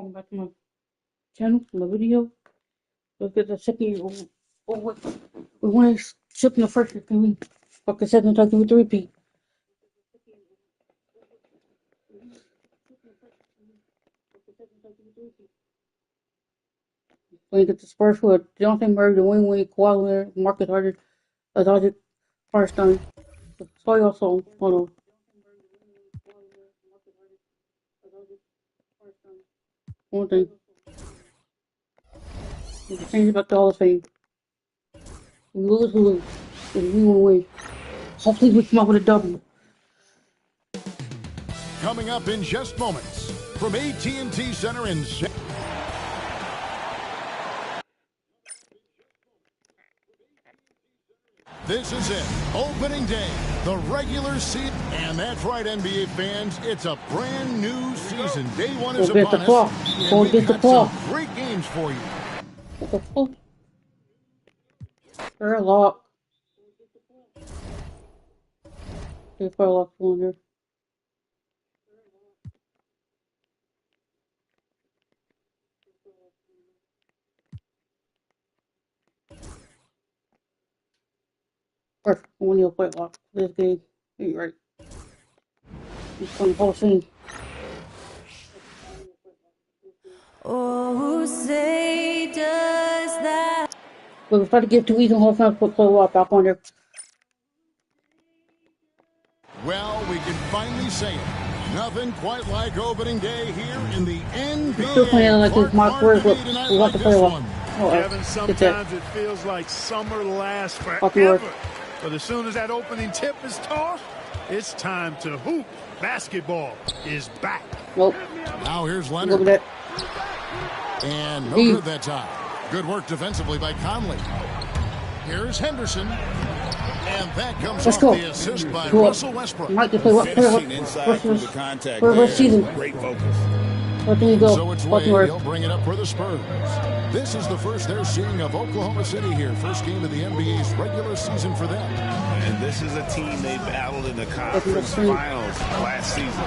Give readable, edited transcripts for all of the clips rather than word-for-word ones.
Welcome back to my channel, my video. Look at the second year. Oh, wait. We want to ship in the first year. Can we? Like I said, I'm talking with the repeat. When you get the Spurs for Jonathan Murray, the win-win, Kawhi Leonard, Marcus Harding, Adonijah Firestone. Saw your song. Hold on. One thing. You can change it back to Hall of Fame. We lose, we lose. And we will win. Hopefully we come up with a W. Coming up in just moments from AT&T Center in This is it, opening day, the regular season. And that's right, NBA fans, it's a brand new season. Day one is upon us, and we've got some great games for you. They're a lot. There's quite a lot on here. First, I want to play a lot for this game. Ain't right. He's playing Hall of Fame. Oh, who say does that? We'll try to get 2 weeks in Hall of Fame, put a lot back on there. Well, we can finally say it. Nothing quite like opening day here in the NBA. We're still playing like this Mark Word, but we want to play a lot. Kevin, sometimes it feels like summer lasts forever. But as soon as that opening tip is tossed, it's time to hoop. Basketball is back. Nope. Now here's Leonard. Look at that. And no good that time. Good work defensively by Conley. Here's Henderson. And that comes off the assist by Russell Westbrook. Might just play what season. Great focus. So it's Wade. He'll bring it up for the Spurs. This is the first they're seeing of Oklahoma City here. First game of the NBA's regular season for them. And this is a team they battled in the conference finals last season.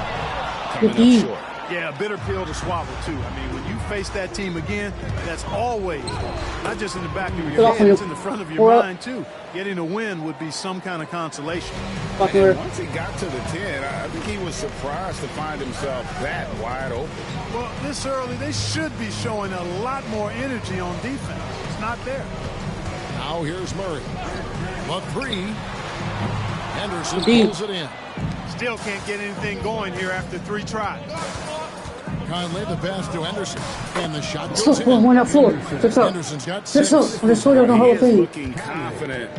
Coming up short. Yeah, a bitter pill to swallow, too. I mean, when you face that team again, that's always, not just in the back of your head, it's in the front of your mind, too. Getting a win would be some kind of consolation. And once he got to the 10, I think he was surprised to find himself that wide open. Well, this early, they should be showing a lot more energy on defense. It's not there. Now here's Murray. The three. Henderson pulls it in. Still can't get anything going here after 3 tries. Conley, the pass to Henderson. And the shot goes in. Henderson's got 6. Looking confident.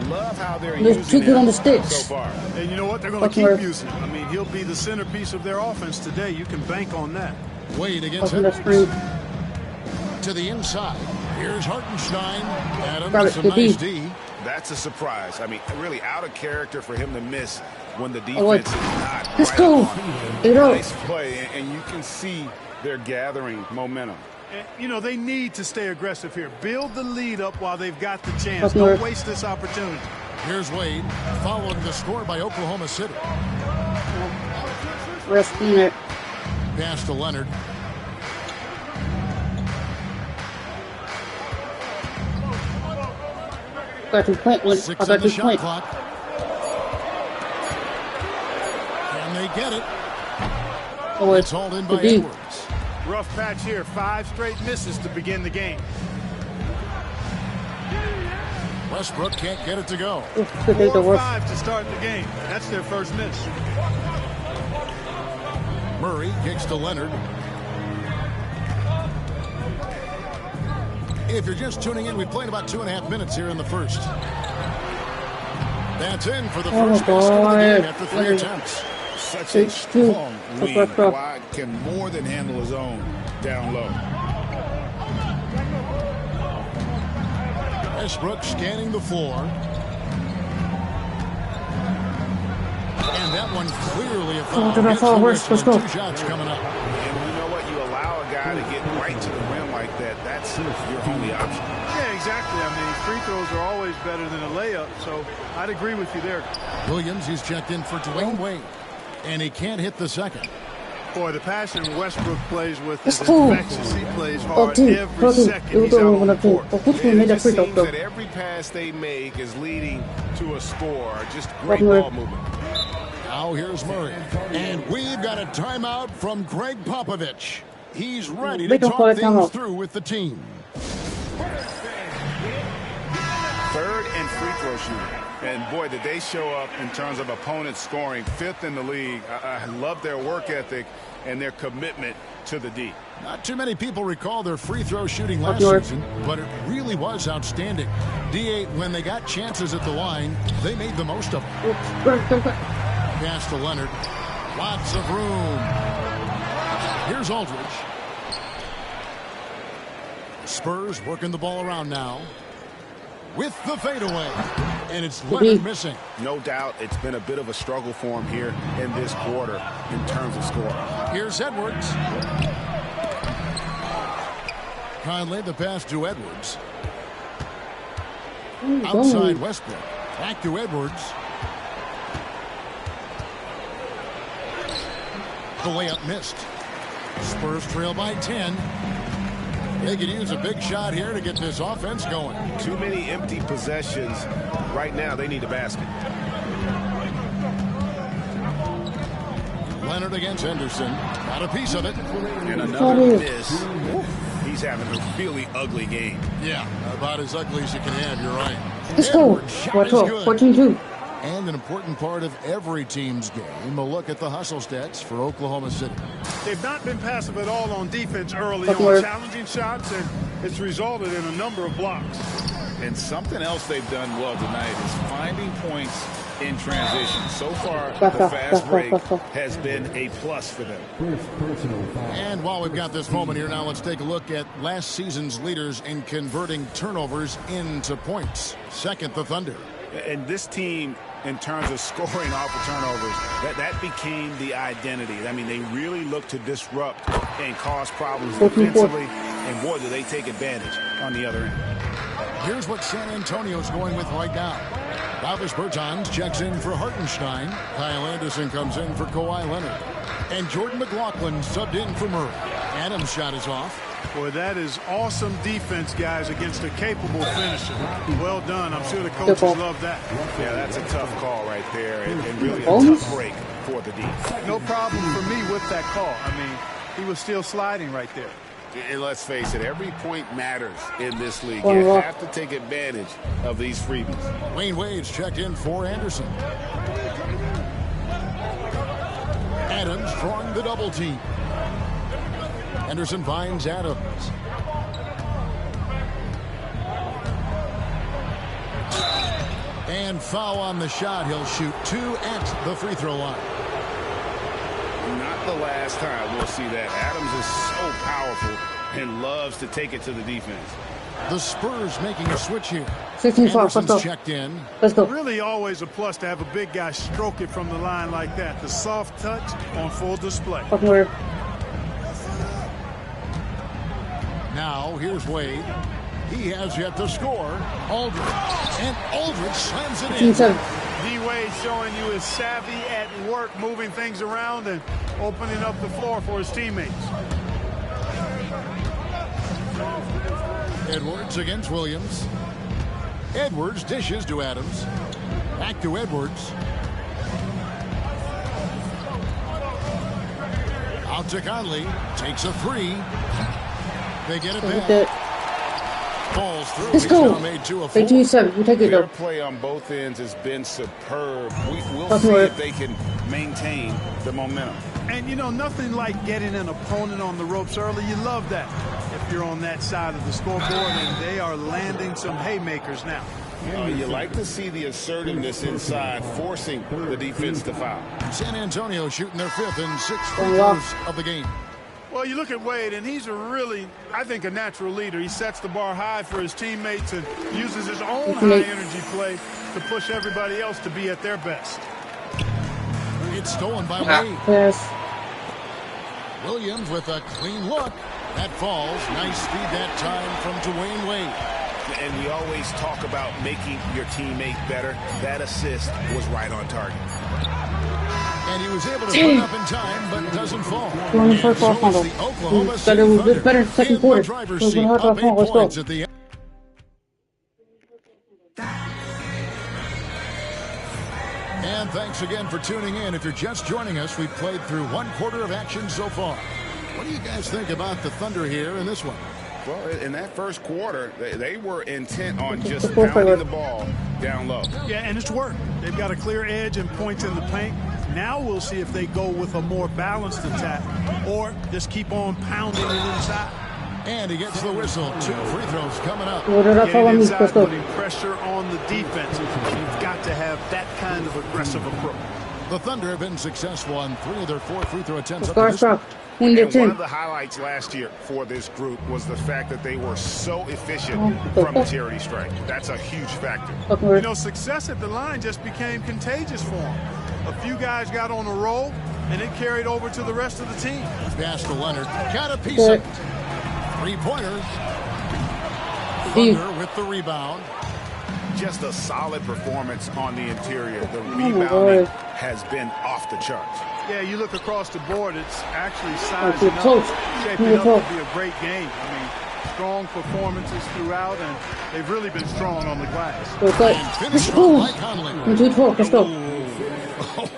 Love how they're using him on the sticks. So far. And you know what? They're going to keep using him. I mean, he'll be the centerpiece of their offense today. You can bank on that. Wade against Henderson. To the inside. Here's Hartenstein. Adams, some nice D. That's a surprise. I mean, really out of character for him to miss when the defense is not Let's go. Nice play, and you can see they're gathering momentum. And, you know, they need to stay aggressive here. Build the lead up while they've got the chance. Don't waste this opportunity. Here's Wade, following the score by Oklahoma City. Resting it. Pass to Leonard. Got to point one. 6 on the shot clock. Can they get it? Oh, it's hauled in by Edwards. Rough patch here. 5 straight misses to begin the game. Westbrook can't get it to go. 4-5 to start the game. That's their first miss. Murray kicks to Leonard. If you're just tuning in, we've played about 2.5 minutes here in the first. That's in for the first basket of the game after 3 attempts. Such a strong wing. Kawhi can more than handle his own down low. Westbrook scanning the floor. And that one clearly a foul. 2 shots coming up. And you know what? You allow a guy to get right to the rim like that. That's your only option. Yeah, exactly. I mean, free throws are always better than a layup, so I'd agree with you there. Williams, he's checked in for Dwayne Wade. And he can't hit the second. Boy, the passion Westbrook plays with is cool. infectious. He plays hard every second he's out on the court. It just seems that every pass they make is leading to a score. Just great ball movement. Now here's Murray. And we've got a timeout from Greg Popovich. He's ready to talk things through with the team. Third and free throw shooting. And boy, did they show up in terms of opponents scoring. 5th in the league. I love their work ethic and their commitment to the D. Not too many people recall their free throw shooting last season, but it really was outstanding. D8, when they got chances at the line, they made the most of them. Pass to Leonard. Lots of room. Here's Aldridge. Spurs working the ball around now. With the fadeaway. And it's Leonard missing. No doubt it's been a bit of a struggle for him here in this quarter in terms of scoring. Here's Edwards. Conley, the pass to Edwards. Outside Westbrook. Back to Edwards. The layup missed. Spurs trail by 10. They could use a big shot here to get this offense going. Too many empty possessions. Right now, they need a basket. Leonard against Henderson. Got a piece of it. And another miss. He's having a really ugly game. Yeah, about as ugly as you can have. You're right. Let's go. 14-2. And an important part of every team's game, a look at the hustle stats for Oklahoma City. They've not been passive at all on defense early on, challenging shots, and it's resulted in a number of blocks. And something else they've done well tonight is finding points in transition. So far, the fast break has been a plus for them. And while we've got this moment here now, let's take a look at last season's leaders in converting turnovers into points. Second, the Thunder. And this team, in terms of scoring off of turnovers, that became the identity. I mean, they really look to disrupt and cause problems defensively, and boy, do they take advantage on the other end. Here's what San Antonio's going with right now. Davis Bertans checks in for Hartenstein. Kyle Anderson comes in for Kawhi Leonard. And Jordan McLaughlin subbed in for Murray. Adams' shot is off. Boy, that is awesome defense, guys, against a capable finisher. Well done. I'm sure the coaches love that. Yeah, that's a tough call right there, and really a tough break for the D. No problem for me with that call. I mean, he was still sliding right there. And let's face it, every point matters in this league. You have to take advantage of these freebies. Wayne Wade's checked in for Anderson. Adams drawing the double team. Anderson finds Adams. And foul on the shot. He'll shoot 2 at the free throw line. Not the last time we'll see that. Adams is so powerful and loves to take it to the defense. The Spurs making a switch here. 16-4, checked in. Let's go. Really always a plus to have a big guy stroke it from the line like that. The soft touch on full display. Now, here's Wade. He has yet to score. Aldridge. And Aldridge slams it in. D-Wade showing you his savvy at work, moving things around and opening up the floor for his teammates. Edwards against Williams. Edwards dishes to Adams. Back to Edwards. Out to Conley. Takes a 3. They get it back. Falls through. Let's go. Made 2 of 4. 18-7. We take it though. Their play on both ends has been superb. We'll see if they can maintain the momentum. And, you know, nothing like getting an opponent on the ropes early. You love that if you're on that side of the scoreboard, and they are landing some haymakers now. You like to see the assertiveness inside, forcing the defense to foul. San Antonio shooting their 5th and 6th free throws of the game. Well, you look at Wade, and he's a really, I think, a natural leader. He sets the bar high for his teammates and uses his own high-energy play to push everybody else to be at their best. It's stolen by Wade. Yes. Williams with a clean look. That falls. Nice speed that time from Dwayne Wade. And we always talk about making your teammate better. That assist was right on target. And he was able to put it up in time, but doesn't fall. Going for So Oklahoma. it's the Oklahoma Better, City it was Thunder better second in the quarter. driver's We're seat, gonna have up to 8 let's points go. at the end. And thanks again for tuning in. If you're just joining us, we've played through 1/4 of action so far. What do you guys think about the Thunder here in this one? Well, in that first quarter, they were intent on just pounding the ball down low. Yeah, and it's worked. They've got a clear edge and points in the paint. Now we'll see if they go with a more balanced attack or just keep on pounding it inside. And he gets the whistle. 2 free throws coming up. Getting inside, putting pressure on the defense. You've got to have that kind of aggressive approach. The Thunder have been successful on 3 of their 4 free throw attempts. And one of the highlights last year for this group was the fact that they were so efficient from the charity stripe. That's a huge factor. You know, success at the line just became contagious for them. A few guys got on a roll, and it carried over to the rest of the team. Pass to Leonard. Got a piece of 3-pointers. Thunder with the rebound. Just a solid performance on the interior. The rebounding has been off the charts. Yeah, you look across the board, it's actually sizing up, shaping up to be a great game. I mean, strong performances throughout, and they've really been strong on the glass. Let's go.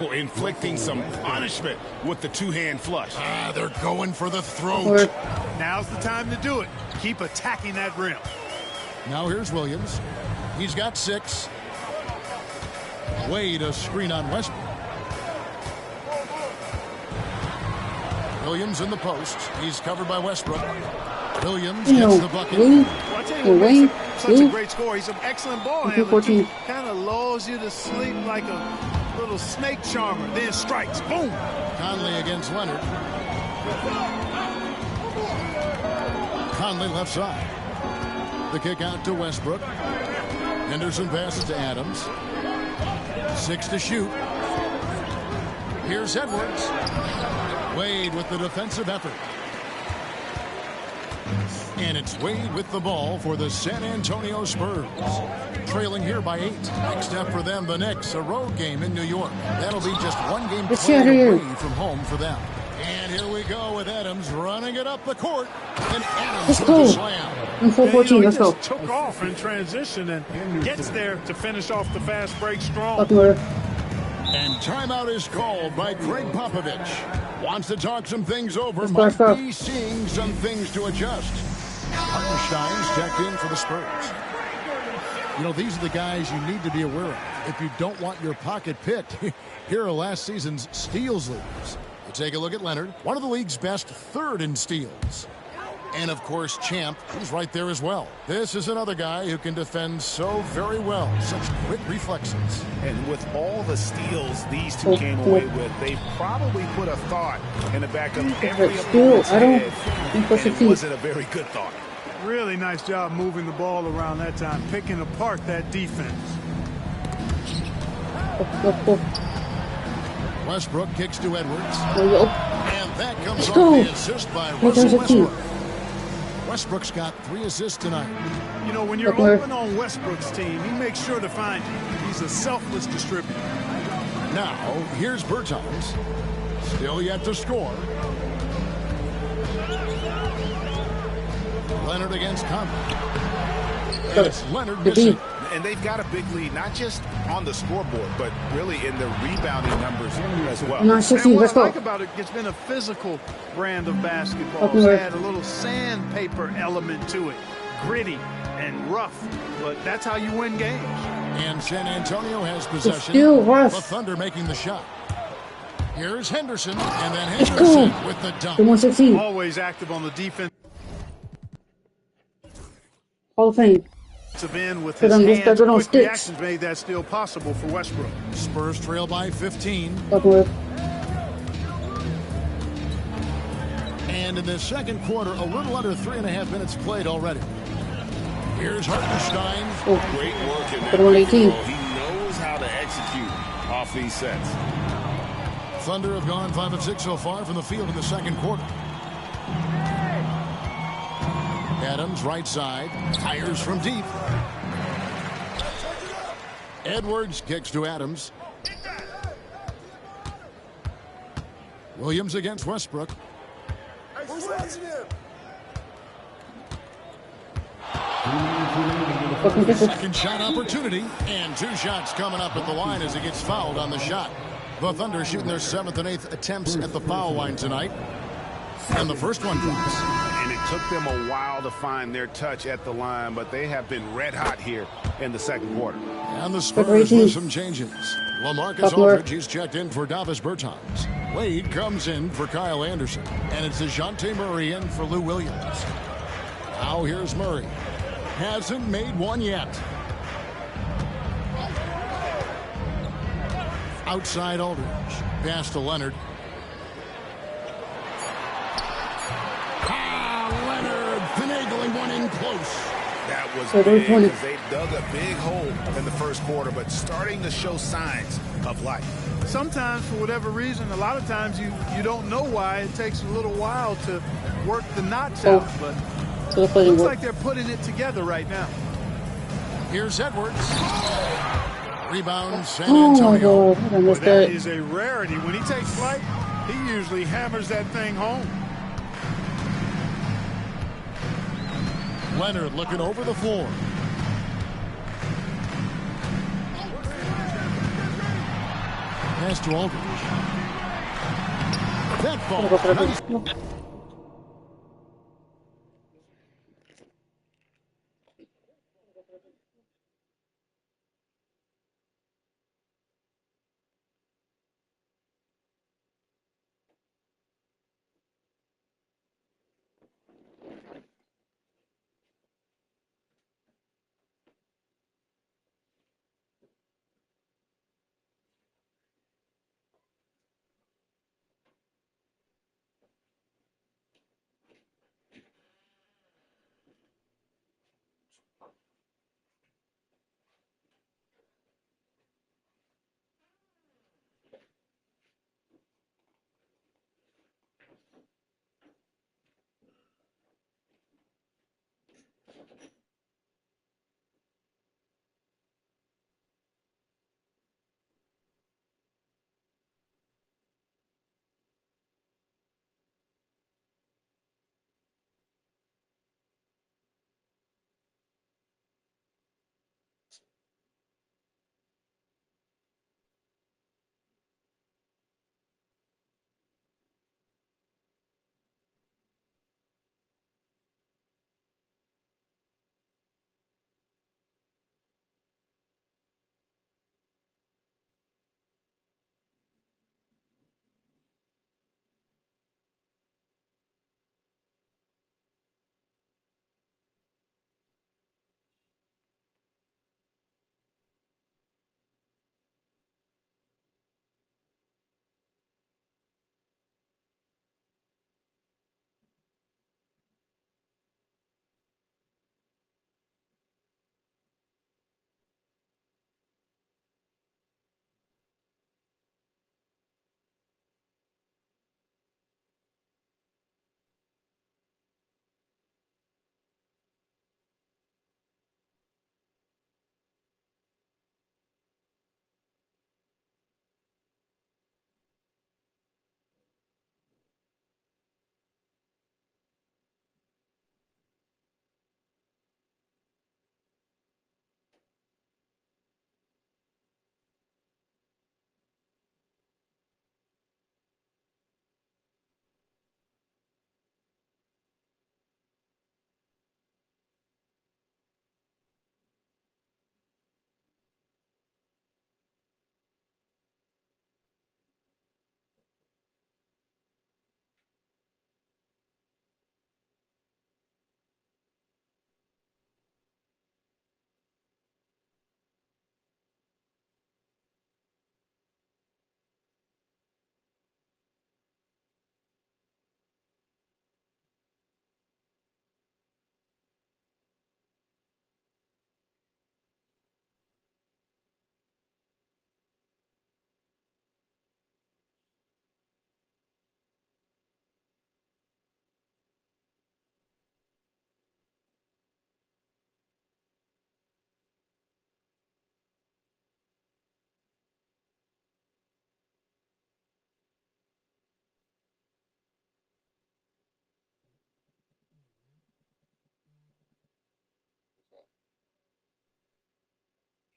Oh, inflicting some punishment with the two-hand flush. They're going for the throat. Now's the time to do it. Keep attacking that rim. Now here's Williams. He's got 6. Wade a screen on Westbrook. Williams in the post. He's covered by Westbrook. Williams gets the bucket. Well, I tell you what makes him such a great scorer. He's an excellent ball handler. Kind of lulls you to sleep like a little snake charmer. Then strikes. Boom. Conley against Leonard. Conley left side. The kick out to Westbrook. Henderson passes to Adams. 6 to shoot. Here's Edwards. Wade with the defensive effort. And it's Wade with the ball for the San Antonio Spurs. Trailing here by 8. Next up for them, the Knicks, a road game in New York. That'll be just 1 game away from home for them. And here we go with Adams running it up the court. And Adams with the slam. He just took off in transition and gets there to finish off the fast break strong. And timeout is called by Craig Popovich. Wants to talk some things over. Might be seeing some things to adjust. Hartenstein's checked in for the Spurs. You know, these are the guys you need to be aware of. If you don't want your pocket picked, here are last season's steals leaders. You take a look at Leonard, one of the league's best, 3rd in steals. And, of course, Champ, who's right there as well. This is another guy who can defend so very well. Such quick reflexes. And with all the steals these two came away with, they probably put a thought in the back of every opponent's head. And it wasn't a very good thought. Really nice job moving the ball around that time, picking apart that defense. Westbrook kicks to Edwards. And that comes off the assist by Russell Westbrook. Westbrook's got 3 assists tonight. You know, when you're open on Westbrook's team, he makes sure to find you. He's a selfless distributor. Now, here's Bertans. Still yet to score. Leonard against Conley. And it's Leonard missing. And they've got a big lead, not just on the scoreboard, but really in the rebounding numbers as well. And what I like about it, it's been a physical brand of basketball. It's had a little sandpaper element to it. Gritty and rough, but that's how you win games. And San Antonio has possession. The Thunder making the shot. Here's Henderson, and then Henderson with the dunk. Always active on the defense. Hall of Fame. With his hands, quick reactions made that still possible for Westbrook. Spurs trail by 15. And in the second quarter, a little under 3.5 minutes played already. Here's Hartenstein. Great work in that pick and roll. He knows how to execute off these sets. Thunder have gone 5 of 6 so far from the field in the second quarter. Adams right side, fires from deep. Edwards kicks to Adams. Williams against Westbrook. Second shot opportunity, and 2 shots coming up at the line as he gets fouled on the shot. The Thunder shooting their 7th and 8th attempts at the foul line tonight. And the first one drops. And it took them a while to find their touch at the line, but they have been red hot here in the second quarter. And the Spurs with some changes. LaMarcus Aldridge, he's checked in for Davis Bertans. Wade comes in for Kyle Anderson. And it's DeJounte Murray in for Lou Williams. Now here's Murray. Hasn't made one yet. Outside Aldridge. Pass to Leonard. Leonard finagling one in close. That was big because they dug a big hole in the first quarter, but starting to show signs of life. Sometimes, for whatever reason, a lot of times you don't know why. It takes a little while to work the knots out, but it looks like they're putting it together right now. Here's Edwards. Rebound, San Antonio. Boy, that is a rarity. When he takes flight, he usually hammers that thing home. Leonard looking over the floor. Pass to Aldridge. That ball.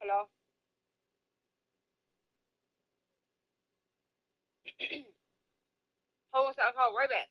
Hello? Hold on, I'll call right back.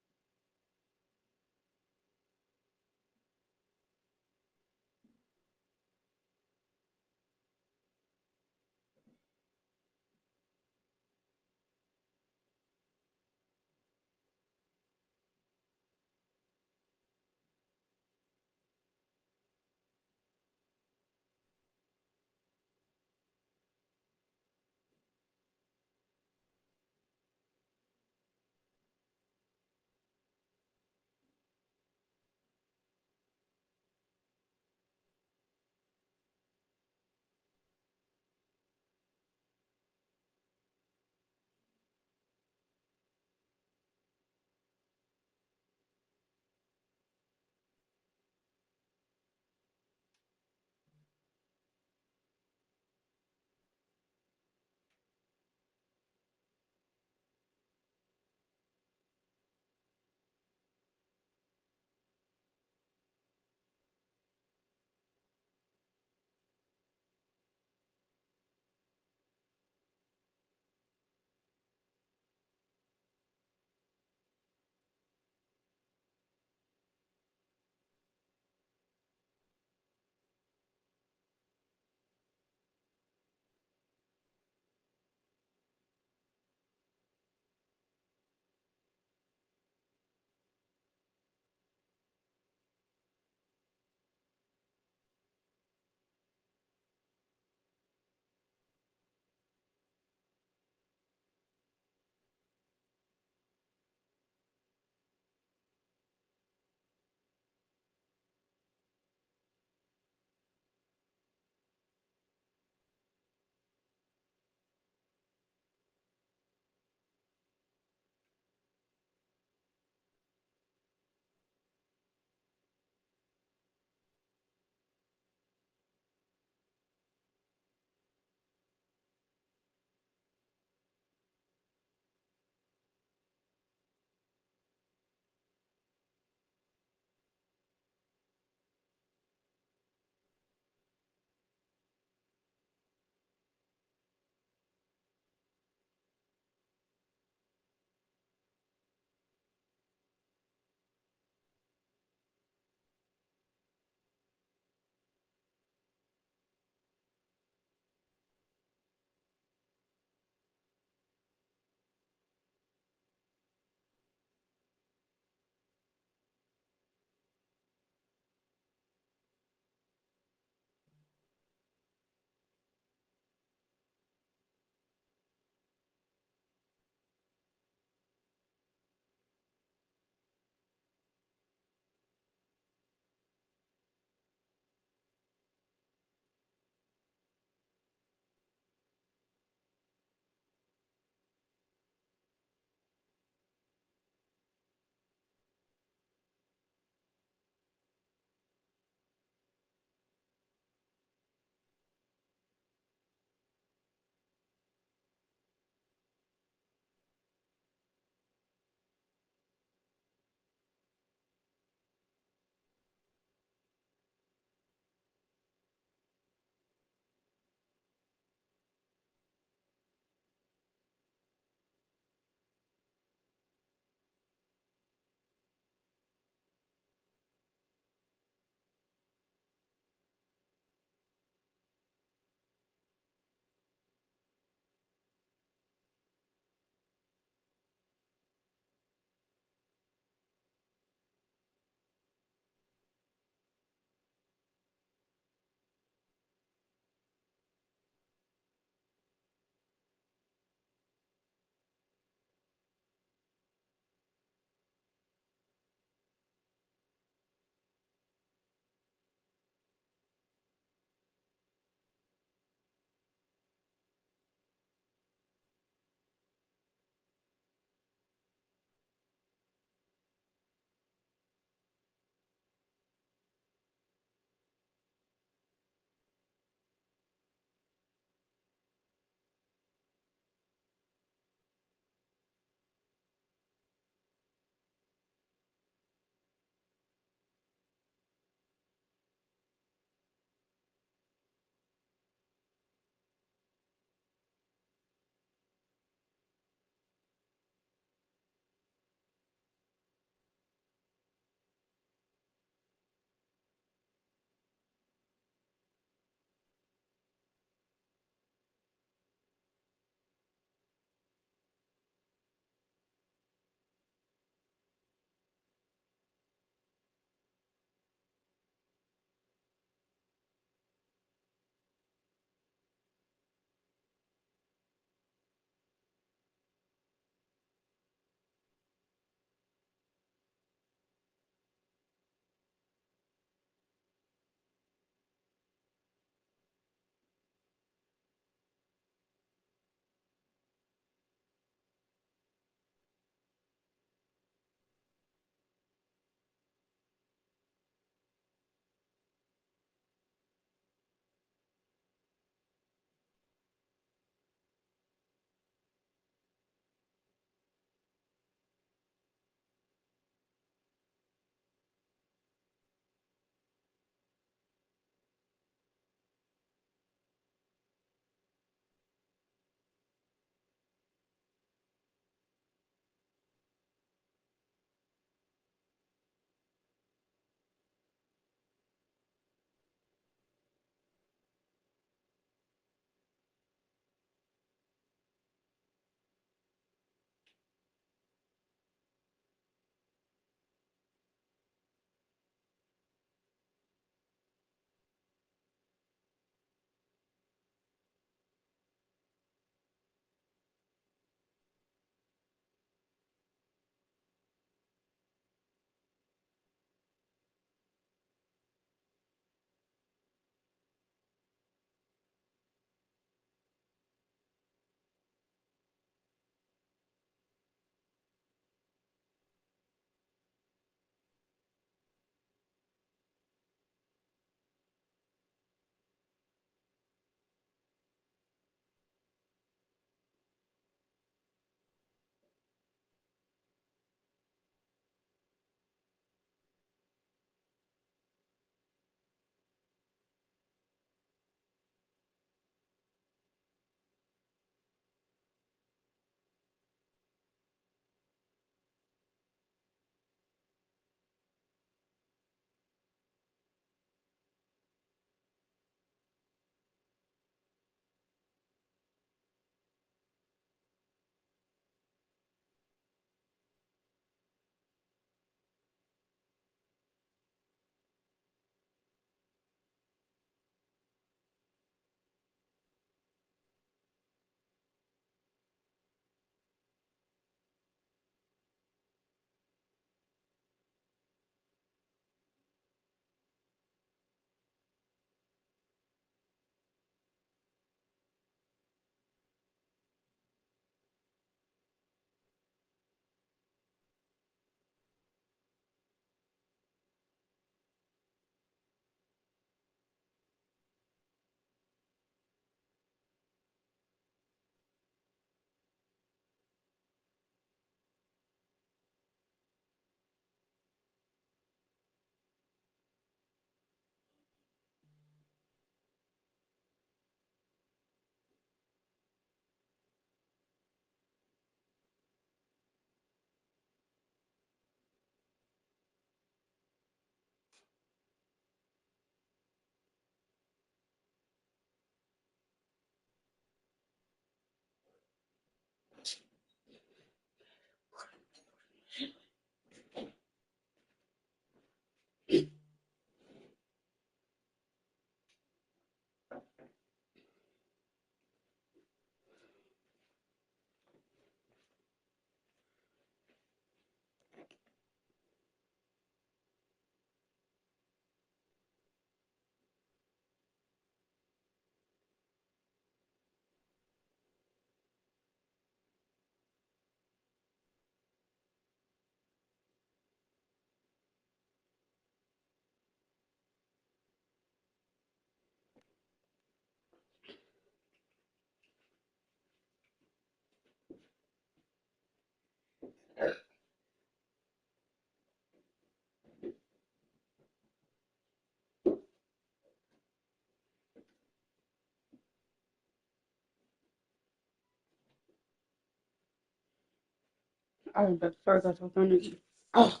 I'm sorry guys, I'm trying to eat. Oh.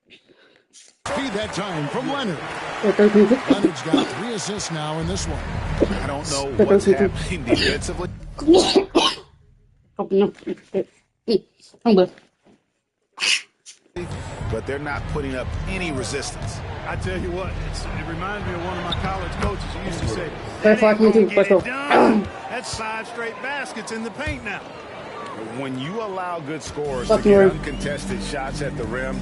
Feed that time from Leonard. Leonard's got 3 assists now in this one. I don't know what's happening defensively. Oh, no. I'm good. But they're not putting up any resistance. I tell you what, it reminds me of one of my college coaches who used to say, That's "That ain't gonna get go. it done." That's side straight baskets in the paint now. When you allow good scorers to get uncontested shots at the rim,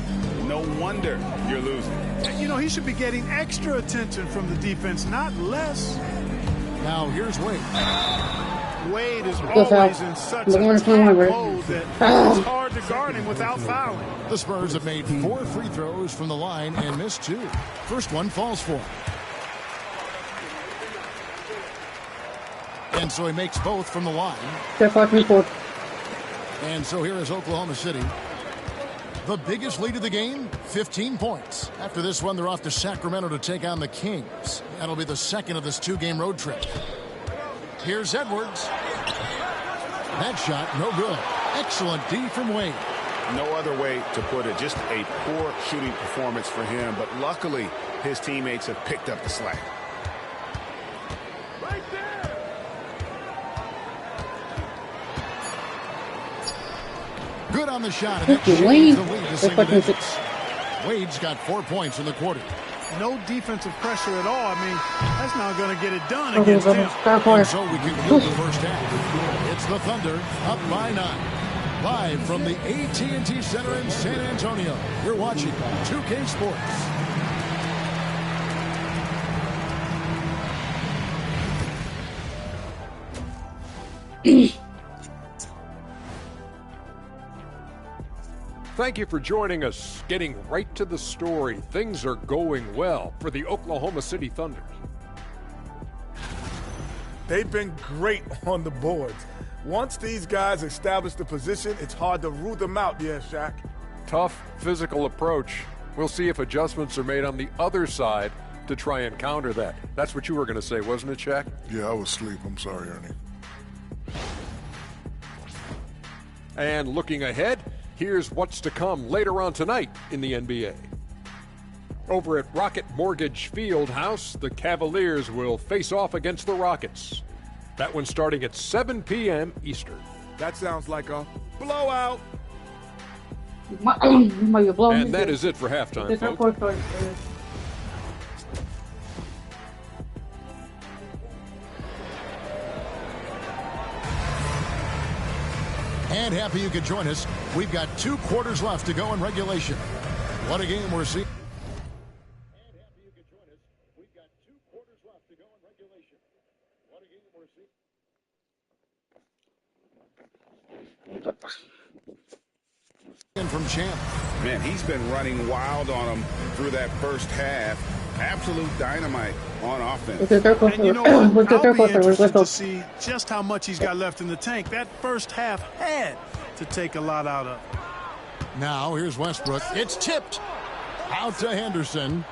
no wonder you're losing. You know, he should be getting extra attention from the defense, not less. Now here's Wade. Wade is always in such a tight mode that it's hard to guard him without fouling. The Spurs have made 4 free throws from the line and missed 2. First one falls for him. And so he makes both from the line. And so here is Oklahoma City. The biggest lead of the game, 15 points. After this one, they're off to Sacramento to take on the Kings. That'll be the second of this 2-game road trip. Here's Edwards. That shot, no good. Excellent D from Wade. No other way to put it. Just a poor shooting performance for him. But luckily, his teammates have picked up the slack. Right there. Good on the shot. And that changes the lead to single digits. Wade's got 4 points in the quarter. No defensive pressure at all. I mean, that's not going to get it done against him. And so we conclude the first half. It's the Thunder up by 9. Live from the AT&T Center in San Antonio, you're watching 2K Sports. Thank you for joining us. Getting right to the story, things are going well for the Oklahoma City Thunder. They've been great on the boards. Once these guys establish the position, it's hard to root them out, Shaq. Tough physical approach. We'll see if adjustments are made on the other side to try and counter that. That's what you were going to say, wasn't it, Shaq? Yeah, I was asleep. I'm sorry, Ernie. And looking ahead, here's what's to come later on tonight in the NBA. Over at Rocket Mortgage Fieldhouse, the Cavaliers will face off against the Rockets. That one starting at 7 p.m. Eastern. That sounds like a blowout. And that is it for halftime, folks. And happy you could join us. We've got 2 quarters left to go in regulation. What a game we're seeing. From Champ. Man, he's been running wild on him through that first half. Absolute dynamite on offense. And you know what? I'll be interested to see just how much he's got left in the tank. That first half had to take a lot out of. Now here's Westbrook. It's tipped out to Henderson.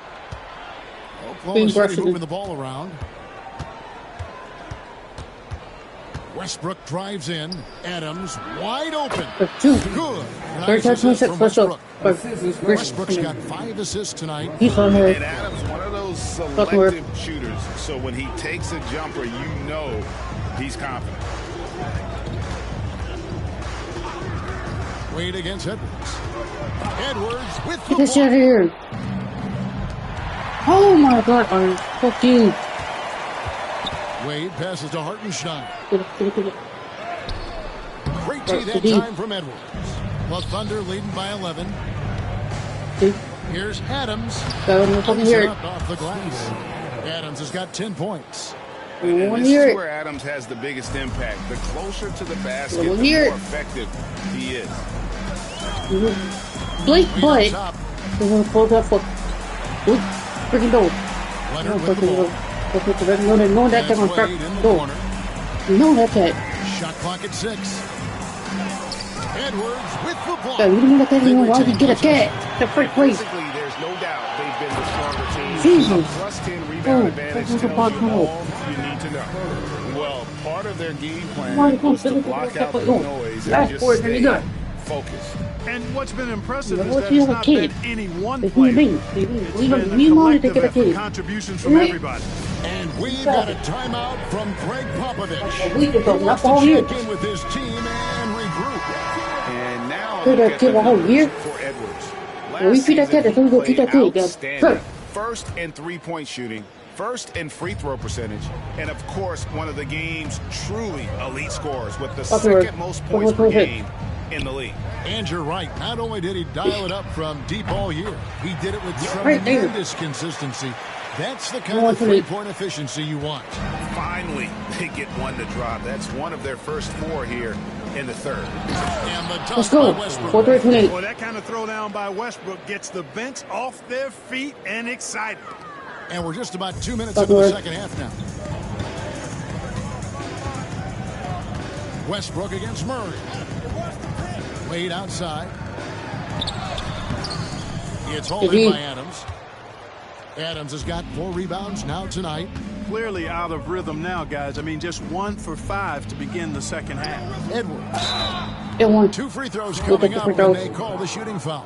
Oklahoma City moving the ball around. Westbrook drives in. Adams wide open. Good. Nice assist from Westbrook. Westbrook's got 5 assists tonight. And Adams, one of those selective shooters. So when he takes a jumper, you know he's confident. Wade against Edwards. Edwards with the Get out of here. Oh my God, fuck you. Wade passes to Hartenstein. Get it. Great tee that time from Edwards. The Thunder leading by 11. Here's Adams. Off the glass. Adams has got 10 points. And this is where Adams has the biggest impact. The closer to the basket, the more effective he is. Blake Butt. We're going to close that for freaking door. Leonard with the ball. No, that can go. No, that's it. Shot clock at 6. Edwards with the block. Yeah, you didn't get that anymore. Why did you get a cat? The freak place. There's no doubt they've been the stronger team. Jesus. A plus 10 rebound advantage tells you all you need to know. Well, part of their game plan was to block out the noise and just stay focused. And what's been impressive Yeah, is what that you it's have a not kid? been any one It's player. me. It's We been don't need money to a get a collective effort, kid. contributions from everybody. And we've got a timeout from Greg Popovich. We just He don't wants not all to year. check in with his team and regroup. And now Could look I at give the a whole numbers year? for Edwards. Well, we feed that cat, so we go keep that kid, guys. Outstanding. First in three-point shooting, first in free throw percentage, and of course, one of the game's truly elite scorers with the second most points per game in the league. And you're right. Not only did he dial it up from deep all year, he did it with tremendous consistency. That's the kind of three-point efficiency you want. Finally, they get one to drop. That's one of their first four here in the third. And the Let's go. 4-3-28. Well, that kind of throwdown by Westbrook gets the bench off their feet and excited. And we're just about 2 minutes into the second half now. Westbrook against Murray. Wade outside. It's holding by Adams. Adams has got 4 rebounds now tonight. Clearly out of rhythm now, guys. I mean, just 1 for 5 to begin the second half. Edwards. 2 free throws coming up when they call the shooting foul.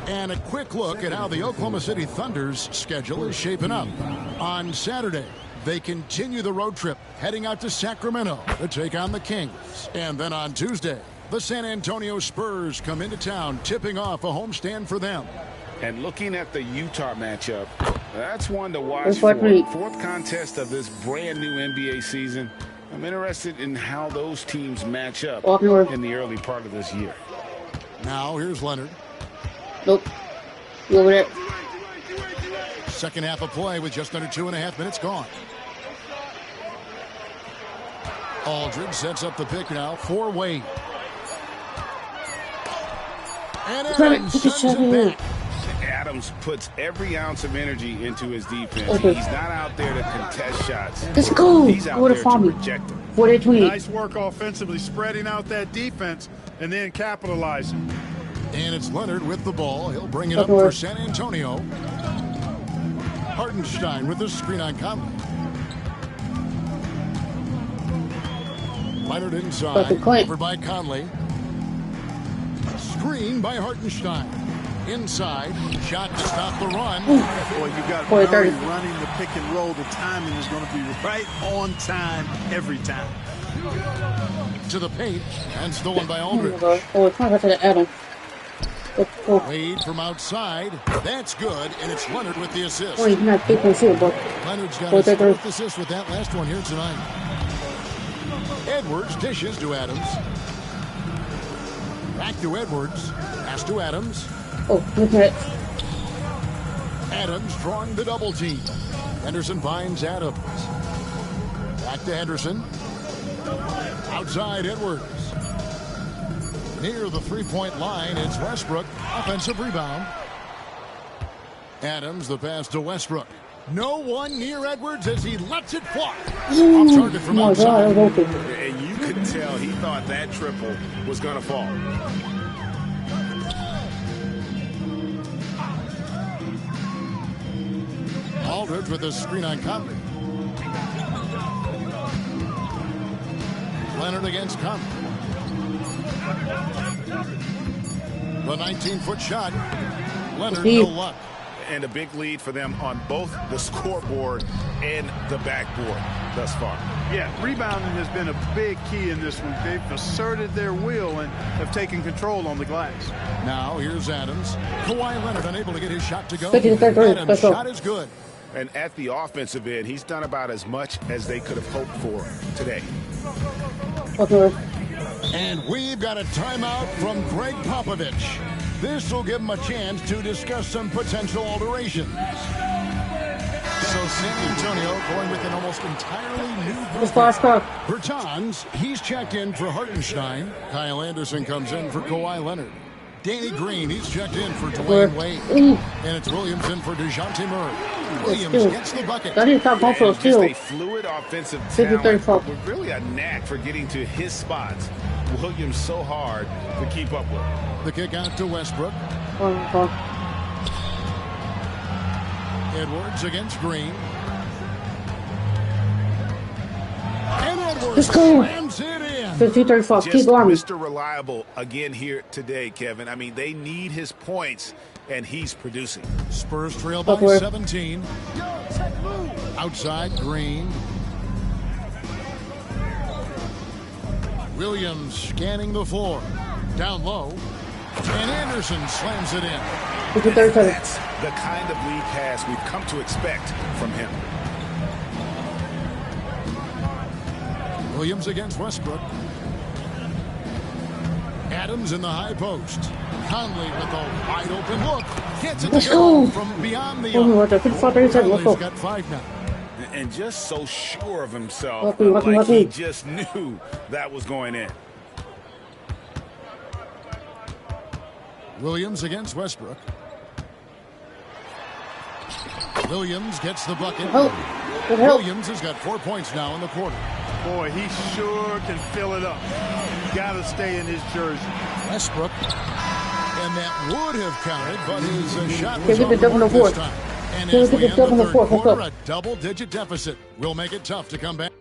And a quick look at how the Oklahoma City Thunder's schedule is shaping up. On Saturday, they continue the road trip, heading out to Sacramento to take on the Kings. And then on Tuesday, the San Antonio Spurs come into town, tipping off a homestand for them. And looking at the Utah matchup, that's one to watch for. 4th contest of this brand new NBA season. I'm interested in how those teams match up in the early part of this year. Now here's Leonard. Nope. Over there. Second half of play with just under 2.5 minutes gone. Aldridge sets up the pick now for Wade. And Adams sends it back. Adams puts every ounce of energy into his defense. He's not out there to contest shots. Let's go. He's out there to reject them. 4-28. Nice work offensively, spreading out that defense and then capitalizing. And it's Leonard with the ball. He'll bring it up for San Antonio. Hartenstein with the screen on Conley. Leonard inside. Over by Conley. Screen by Hartenstein. Inside. Shot to stop the run. Boy, you got Murray running the pick and roll. The timing is going to be right on time every time. To the paint. And stolen by Aldridge. Oh, it's not to the Adam. Wade from outside. That's good. And it's Leonard with the assist. Oh, he's not taking shit, but Leonard's got his 4th assist with that last one here tonight. Edwards dishes to Adams. Back to Edwards. Pass to Adams. Oh, look at it. Adams drawing the double team. Henderson finds Adams. Back to Henderson. Outside Edwards. Near the three-point line, it's Westbrook. Offensive rebound. Adams, the pass to Westbrook. No one near Edwards as he lets it fly. Off target from outside. And you could tell he thought that triple was going to fall. Aldridge with a screen on Conley. Leonard against Conley. The 19-foot shot. Leonard, no luck. And a big lead for them on both the scoreboard and the backboard thus far. Yeah, rebounding has been a big key in this week. They've asserted their will and have taken control on the glass. Now here's Adams. Kawhi Leonard unable to get his shot to go. Adams' shot is good. And at the offensive end, he's done about as much as they could have hoped for today. And we've got a timeout from Greg Popovich. This will give him a chance to discuss some potential alterations. So San Antonio going with an almost entirely new group. Bertans, he's checked in for Hartenstein. Kyle Anderson comes in for Kawhi Leonard. Danny Green, he's checked in for Dwayne Wade. And it's Williamson for DeJounte Murray. Williams gets the bucket. Just a fluid offensive talent with really a knack for getting to his spots Williams so hard to keep up with. The kick out to Westbrook. Edwards against Green. And Edwards slams it in. 15-35. Just Keep going. Mr. Reliable again here today, Kevin. I mean, they need his points, and he's producing. Spurs trail by 17. Outside, Green. Williams scanning the floor. Down low. And Anderson slams it in. That's the kind of lead pass we've come to expect from him. Williams against Westbrook. Adams in the high post. Conley with a wide open look. Gets it to go from beyond the arc. Conley's got 5 now. And just so sure of himself, like he just knew that was going in. Williams against Westbrook. Williams gets the bucket. Williams has got 4 points now in the quarter. Boy, he sure can fill it up. Got to stay in his jersey. Westbrook. And that would have counted, but his shot was off this time. And as we end the third quarter, a double-digit deficit will make it tough to come back.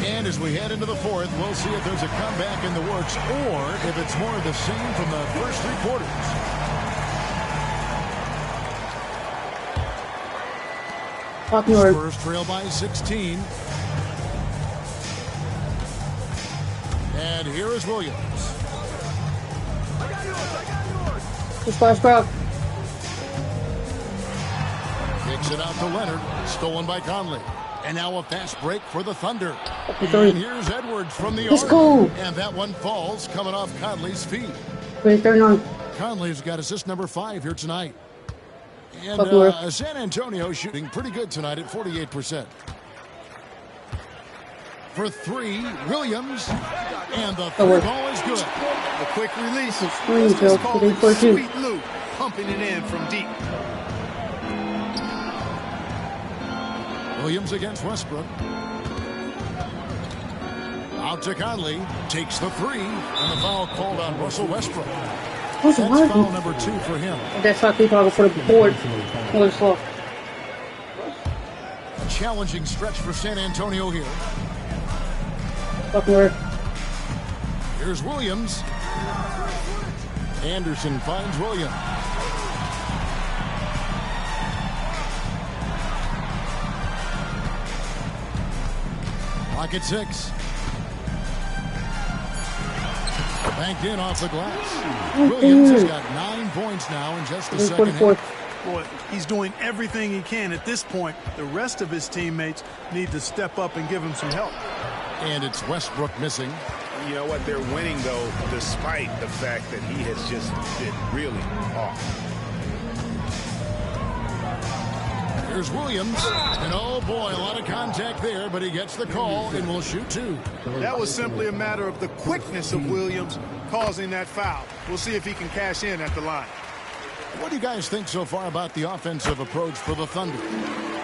And as we head into the fourth, we'll see if there's a comeback in the works or if it's more of the same from the first 3 quarters. Spurs trail by 16. And here is Williams. Splash. Kicks it out to Leonard. Stolen by Conley. And now a fast break for the Thunder. And here's Edwards from the arc. And that one falls coming off Conley's feet. Conley's got assist number 5 here tonight. And San Antonio shooting pretty good tonight at 48%. For 3, Williams. And the 3 ball is good. A quick release. Sweet loop. Pumping it in from deep. Williams against Westbrook. Out to Conley. Takes the 3. And the foul called on Russell Westbrook. That's foul number 2 for him. That's how they talk for the board. A challenging stretch for San Antonio here. Here's Williams. Anderson finds Williams. Clock at 6. Banked in off the glass. Williams has got 9 points now in just the second half. Boy, he's doing everything he can at this point. The rest of his teammates need to step up and give him some help. And it's Westbrook missing. You know what? They're winning, though, despite the fact that he has just been really off. Here's Williams. And oh boy, a lot of contact there, but he gets the call and will shoot 2. That was simply a matter of the quickness of Williams causing that foul. We'll see if he can cash in at the line. What do you guys think so far about the offensive approach for the Thunder?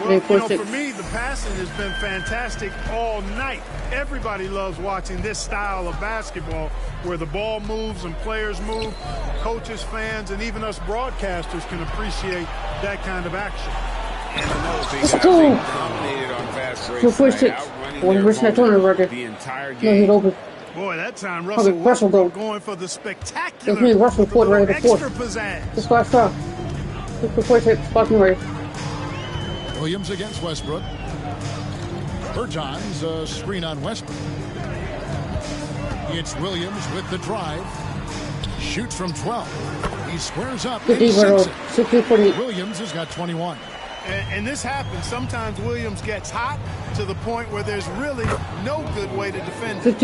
Well, for me, the passing has been fantastic all night. Everybody loves watching this style of basketball where the ball moves and players move. Coaches, fans, and even us broadcasters can appreciate that kind of action. And another thing, guys, they dominated on fast breaks tonight, outrunning their opponent the entire game. Boy, that time Russell going for the spectacular Russell right extra pizzazz. Williams against Westbrook. Bertans, a screen on Westbrook. It's Williams with the drive. Shoots from 12. He squares up. Williams has got 21. And this happens. Sometimes Williams gets hot to the point where there's really no good way to defend him.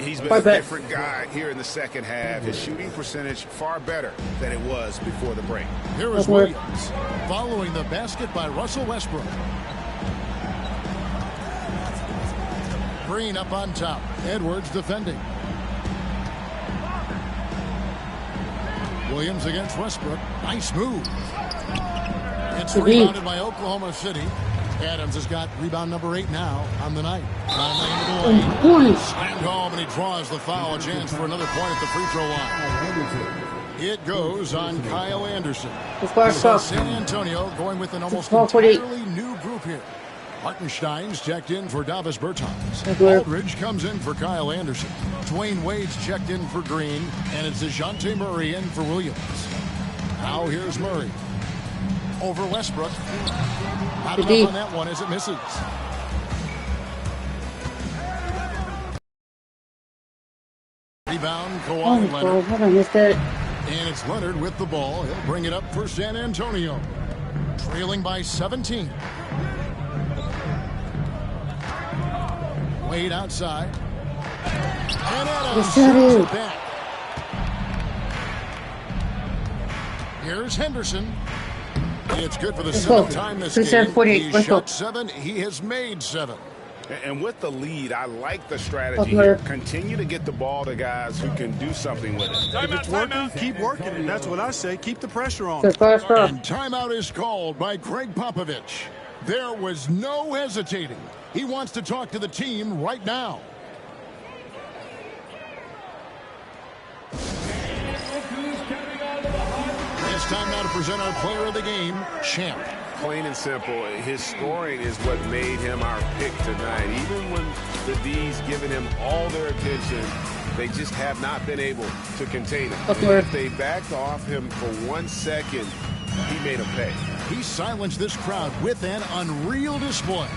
He's been a different guy here in the second half. His shooting percentage far better than it was before the break. Here is Williams following the basket by Russell Westbrook. Green up on top. Edwards defending. Williams against Westbrook. Nice move. It's rebounded by Oklahoma City. Adams has got rebound number 8 now on the night. Slammed home, and he draws the foul. A chance for another point at the free throw line. It goes on Kyle Anderson. So San Antonio going with an almost entirely new group here. Hartenstein's checked in for Davis Bertans. Aldridge comes in for Kyle Anderson. Dwayne Wade's checked in for Green. And it's DeJounte Murray in for Williams. Now here's Murray. Over Westbrook. Not enough on that one as it misses. Rebound, Kawhi Leonard. And it's Leonard with the ball. He'll bring it up for San Antonio. Trailing by 17. Wade outside. And Adams shoots it back. Here's Henderson. It's good for the 7th time this game. He shot 7. He has made 7. And with the lead, I like the strategy here. Continue to get the ball to guys who can do something with it. If it's working, keep working it. That's what I say. Keep the pressure on. And timeout is called by Greg Popovich. There was no hesitating. He wants to talk to the team right now. It's time now to present our player of the game, Champ. Plain and simple, his scoring is what made him our pick tonight. Even when the D's giving him all their attention, they just have not been able to contain him. If they backed off him for 1 second, he made him pay. He silenced this crowd with an unreal display.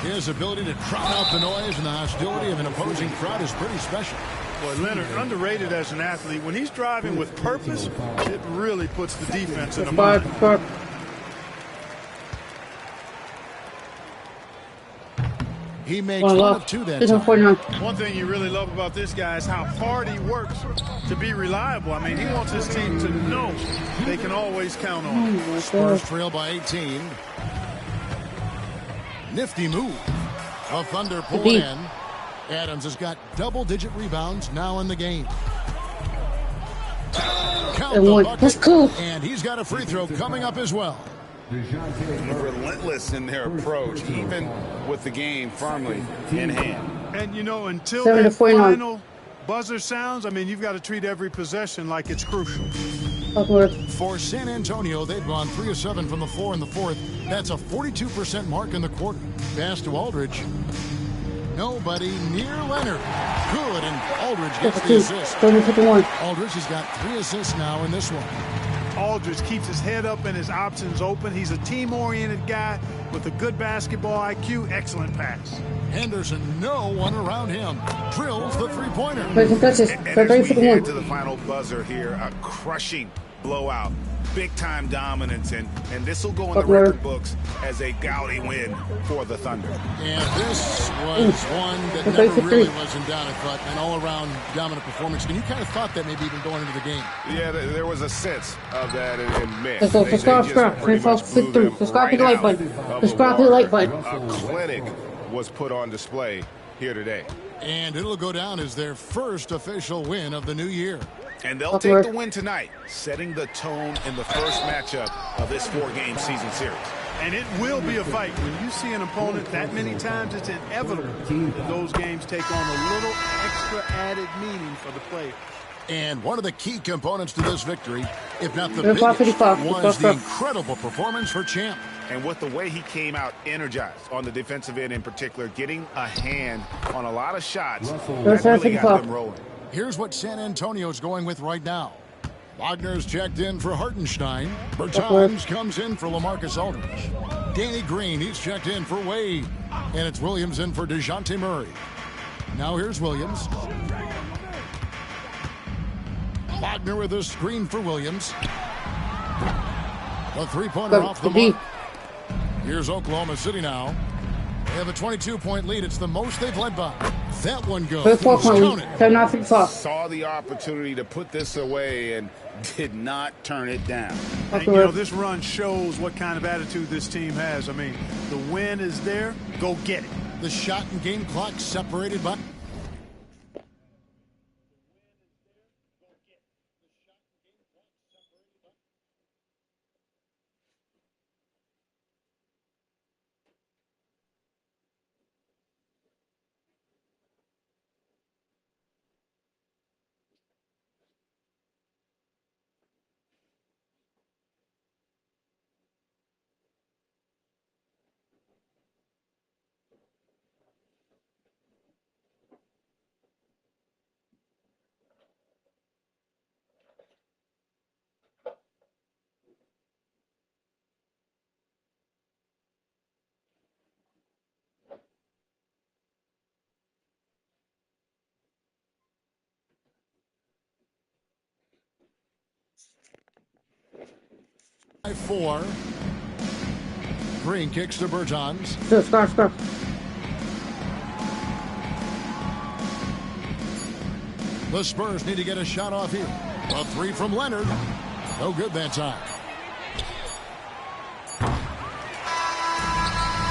His ability to drown out the noise and the hostility of an opposing crowd is pretty special. Boy, Leonard, underrated as an athlete. When he's driving with purpose, it really puts the defense in a bind. He makes one of 2 that time. One thing you really love about this guy is how hard he works to be reliable. I mean, he wants his team to know they can always count on him. Spurs trail by 18. Nifty move. A Thunder pull in. Adams has got double-digit rebounds now in the game. Count the bucket. That's cool. And he's got a free throw coming up as well. Relentless in their approach, even with the game firmly in hand. And, you know, until that final buzzer sounds, I mean, you've got to treat every possession like it's crucial. For San Antonio, they've gone 3 of 7 from the floor in the 4th. That's a 42% mark in the quarter. Pass to Aldridge. Nobody near Leonard. Good, and Aldridge gets the assist. Aldridge has got 3 assists now in this one. Aldridge keeps his head up and his options open. He's a team-oriented guy with a good basketball IQ. Excellent pass. Henderson, no one around him. Drills the three-pointer. And as we head to the final buzzer here, a crushing blowout. Big-time dominance, and this will go in the record books as a gaudy win for the Thunder. And this was one that never really was in doubt, I thought, an all-around dominant performance. And you kind of thought that maybe even going into the game. Yeah, there was a sense of that in Miss. Subscribe to the like button. Subscribe to the like button. A clinic was put on display here today. And it'll go down as their first official win of the new year. And they'll take the win tonight, setting the tone in the first matchup of this 4-game season series. And it will be a fight. When you see an opponent that many times, it's inevitable that those games take on a little extra added meaning for the player. And one of the key components to this victory, if not the biggest, was the incredible performance for Champ. And with the way he came out energized on the defensive end in particular, getting a hand on a lot of shots, that really got them rolling. Here's what San Antonio's going with right now. Wagner's checked in for Hartenstein. Bertans comes in for LaMarcus Aldridge. Danny Green, he's checked in for Wade. And it's Williams in for DeJounte Murray. Now here's Williams. Wagner with a screen for Williams. A three-pointer off the mark. Here's Oklahoma City now. They have a 22-point lead. It's the most they've led by. That one goes. Saw the opportunity to put this away and did not turn it down. And, you know, this run shows what kind of attitude this team has. I mean, the win is there. Go get it. The shot and game clock separated by... 4. Green kicks to Bertans. Scar. The Spurs need to get a shot off here. A 3 from Leonard. No good that time.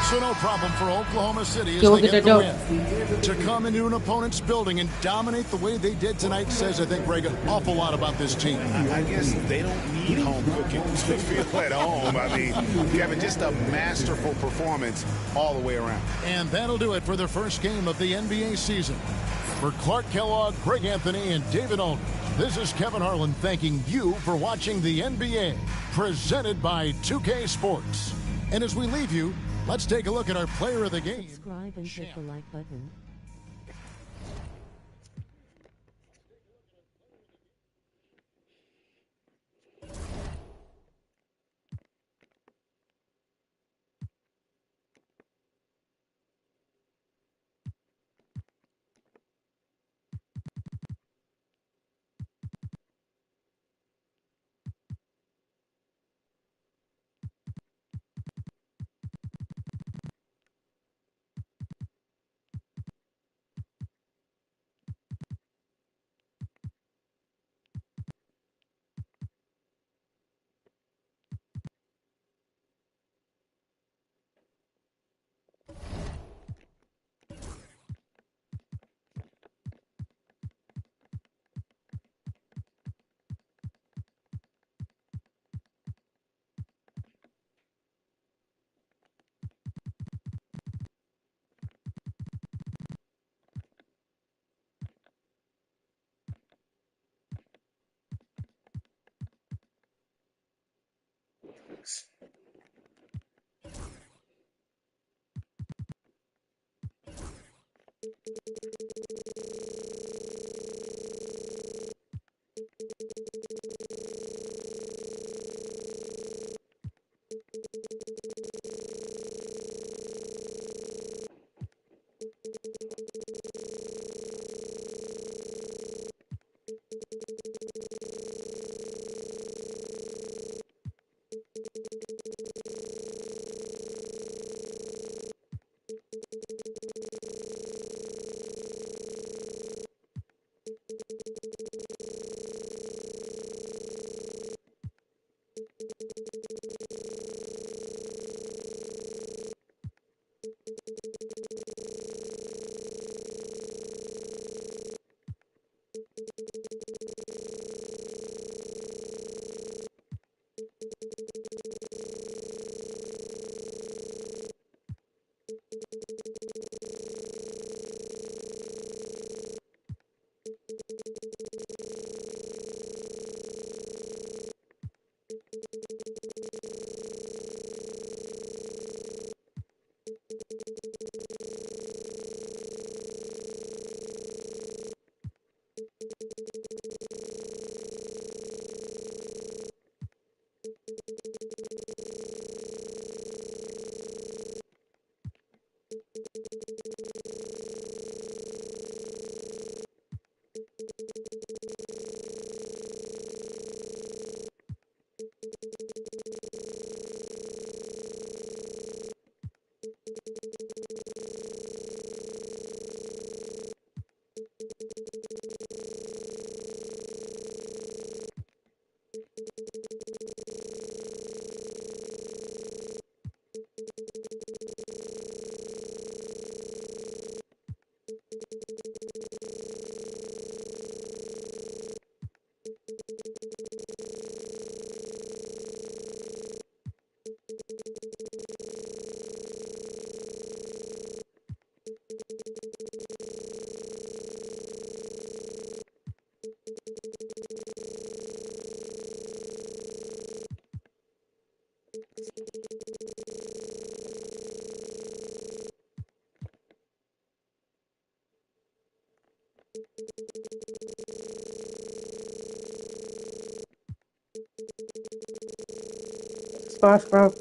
So no problem for Oklahoma City as they get the win. To come into an opponent's building and dominate the way they did tonight says, I think, Greg, an awful lot about this team. I guess they don't need home cooking to feel at home. I mean, Kevin, just a masterful performance all the way around. And that'll do it for the first game of the NBA season. For Clark Kellogg, Greg Anthony, and David Aldridge, this is Kevin Harlan thanking you for watching the NBA, presented by 2K Sports. And as we leave you, let's take a look at our player of the game. Subscribe and hit the like button. Scar.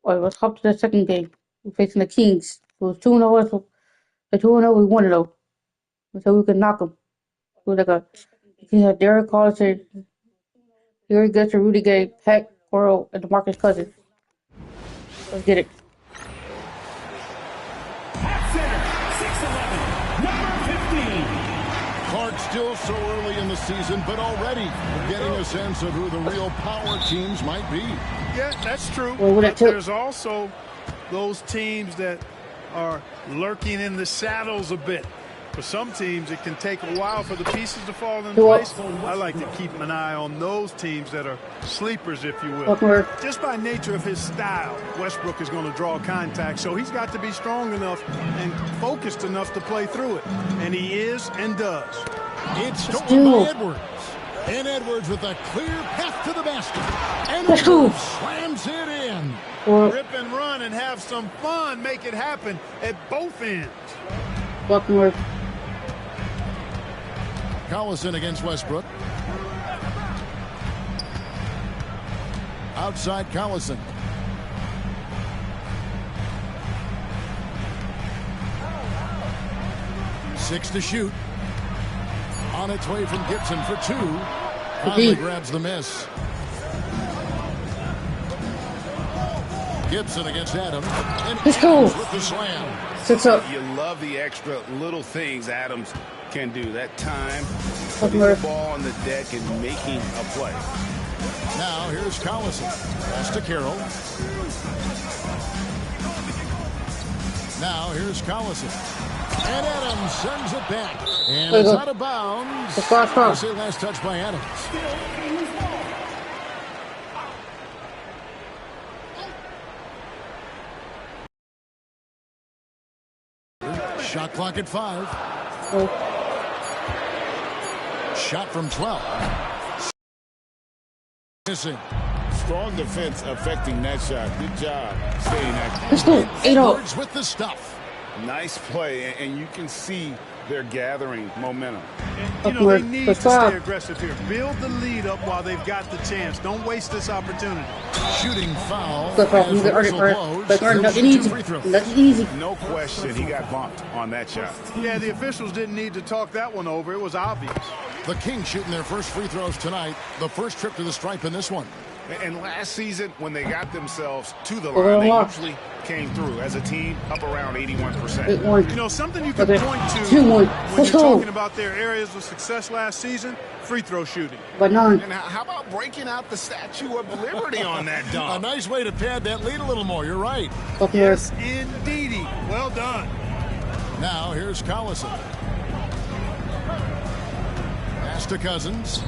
All right, let's hop to the second game. We're facing the Kings. It was 2-0. The 2-0, we won it though. So we could knock them. It was like the Kings had Derek Collison, Gary Getcher, Rudy Gay, Pat Coral, and DeMarcus Cousins. Let's get it. At center, 6'11", number 15. Clark still so early in the season, but already we're getting a sense of who the real power teams might be. Yeah, that's true. Well, but there's also those teams that are lurking in the shadows a bit. For some teams, it can take a while for the pieces to fall in place. I like to keep an eye on those teams that are sleepers, if you will. Just by nature of his style, Westbrook is going to draw contact, so he's got to be strong enough and focused enough to play through it. And he is and does. It's stolen by Edwards. And Edwards with a clear path to the basket. And Edwards slams it in. Rip and run and have some fun. Make it happen at both ends. Collison against Westbrook. Outside Collison. Six to shoot. On its way from Gibson for two. Conley grabs the miss. Gibson against Adams. And Adams with the slam. Six up. You love the extra little things Adams can do. That time, putting the ball on the deck and making a play. Now here's Collison. Pass to Carroll. Now here's Collison. And Adams sends it back. And it's out of bounds. Last touch by Adams. Shot clock at 5. Shot from 12. Missing. Strong defense affecting that shot. Good job staying active. Let's go. 8-0 with the stuff. Nice play, and you can see they're gathering momentum. And, you know, they need to stay aggressive here. Build the lead up while they've got the chance. Don't waste this opportunity. Shooting foul. Easy. No question, he got bumped on that shot. Yeah, the officials didn't need to talk that one over. It was obvious. The Kings shooting their first free throws tonight. The first trip to the stripe in this one. And last season, when they got themselves to the line, they usually came through as a team up around 81%. You know, something you can point to when you're talking about their areas of success last season, free throw shooting. And how about breaking out the Statue of Liberty on that dunk? A nice way to pad that lead a little more. You're right. Yes, indeedy. Well done. Now here's Collison. Pass to Cousins.